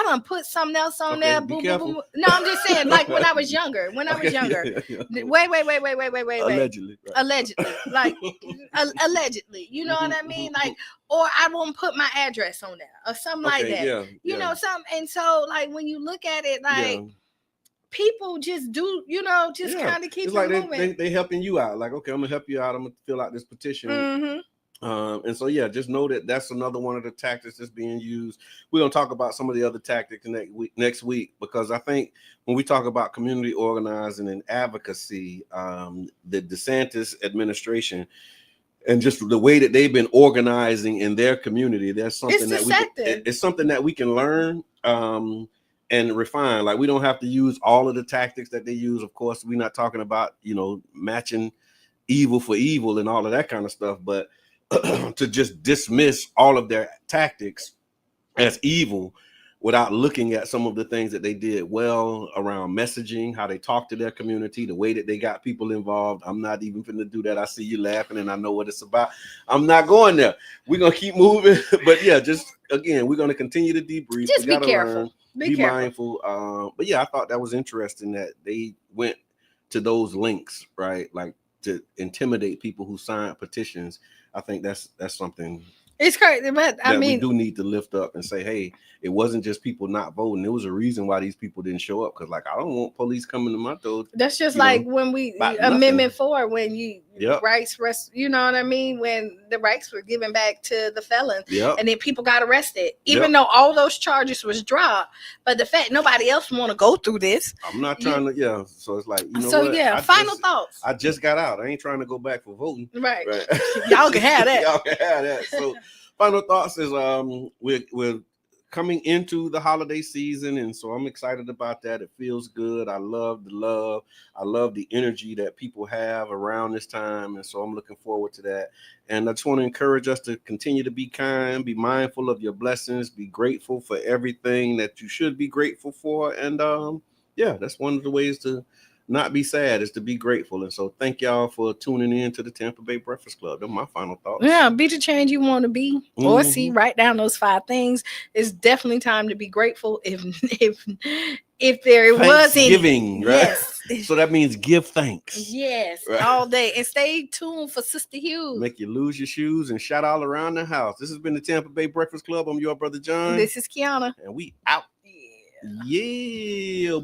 done put something else on there. Boom, boom, boom. No, I'm just saying, like, when I was younger. Wait. Allegedly. Right. Allegedly. Like, allegedly. You know what I mean? Like, or I won't put my address on there or something like that. You know, something. And so, like, when you look at it, like, people just do, kind of keep it's it like moving. They helping you out. Like, okay, I'm gonna help you out. I'm gonna fill out this petition. And so, just know that that's another one of the tactics that's being used. We're gonna talk about some of the other tactics next week, because I think when we talk about community organizing and advocacy, the DeSantis administration and just the way that they've been organizing in their community, there's something it's something that we can learn and refine. Like, we don't have to use all of the tactics that they use. Of course, we're not talking about, matching evil for evil and all of that kind of stuff, but to just dismiss all of their tactics as evil without looking at some of the things that they did well around messaging, how they talk to their community, the way that they got people involved. I'm not even finna do that. I see you laughing and I know what it's about. I'm not going there. We're going to keep moving. But just, again, we're going to continue to debrief. Just be careful. Be mindful. But I thought that was interesting that they went to those links, right? Like, to intimidate people who signed petitions. I think that's something It's crazy, but I mean, we do need to lift up and say, hey, it wasn't just people not voting. There was a reason why these people didn't show up. Because, like, I don't want police coming to my door. That's just like when we Amendment 4, when rights rest. You know what I mean? When the rights were given back to the felons, and then people got arrested, even though all those charges was dropped. But the fact nobody else want to go through this. I'm not trying to. So it's like, you know so what? Final thoughts. I just got out. I ain't trying to go back for voting. Right. Y'all can have that. Y'all can have that. So final thoughts is we're coming into the holiday season, and so I'm excited about that. It feels good. I love the love. I love the energy that people have around this time, and so I'm looking forward to that. And I just want to encourage us to continue to be kind, be mindful of your blessings, be grateful for everything that you should be grateful for. And that's one of the ways to not be sad, is to be grateful. And so thank y'all for tuning in to the Tampa Bay Breakfast Club. Those are my final thoughts. Yeah, be the change you want to be or see. Write down those 5 things. It's definitely time to be grateful. If there was Thanksgiving, right? Yes. So that means give thanks. Yes, right? All day. And stay tuned for Sister Hughes. Make you lose your shoes and shout all around the house. This has been the Tampa Bay Breakfast Club. I'm your brother John. This is Kiana. And we out. Yeah.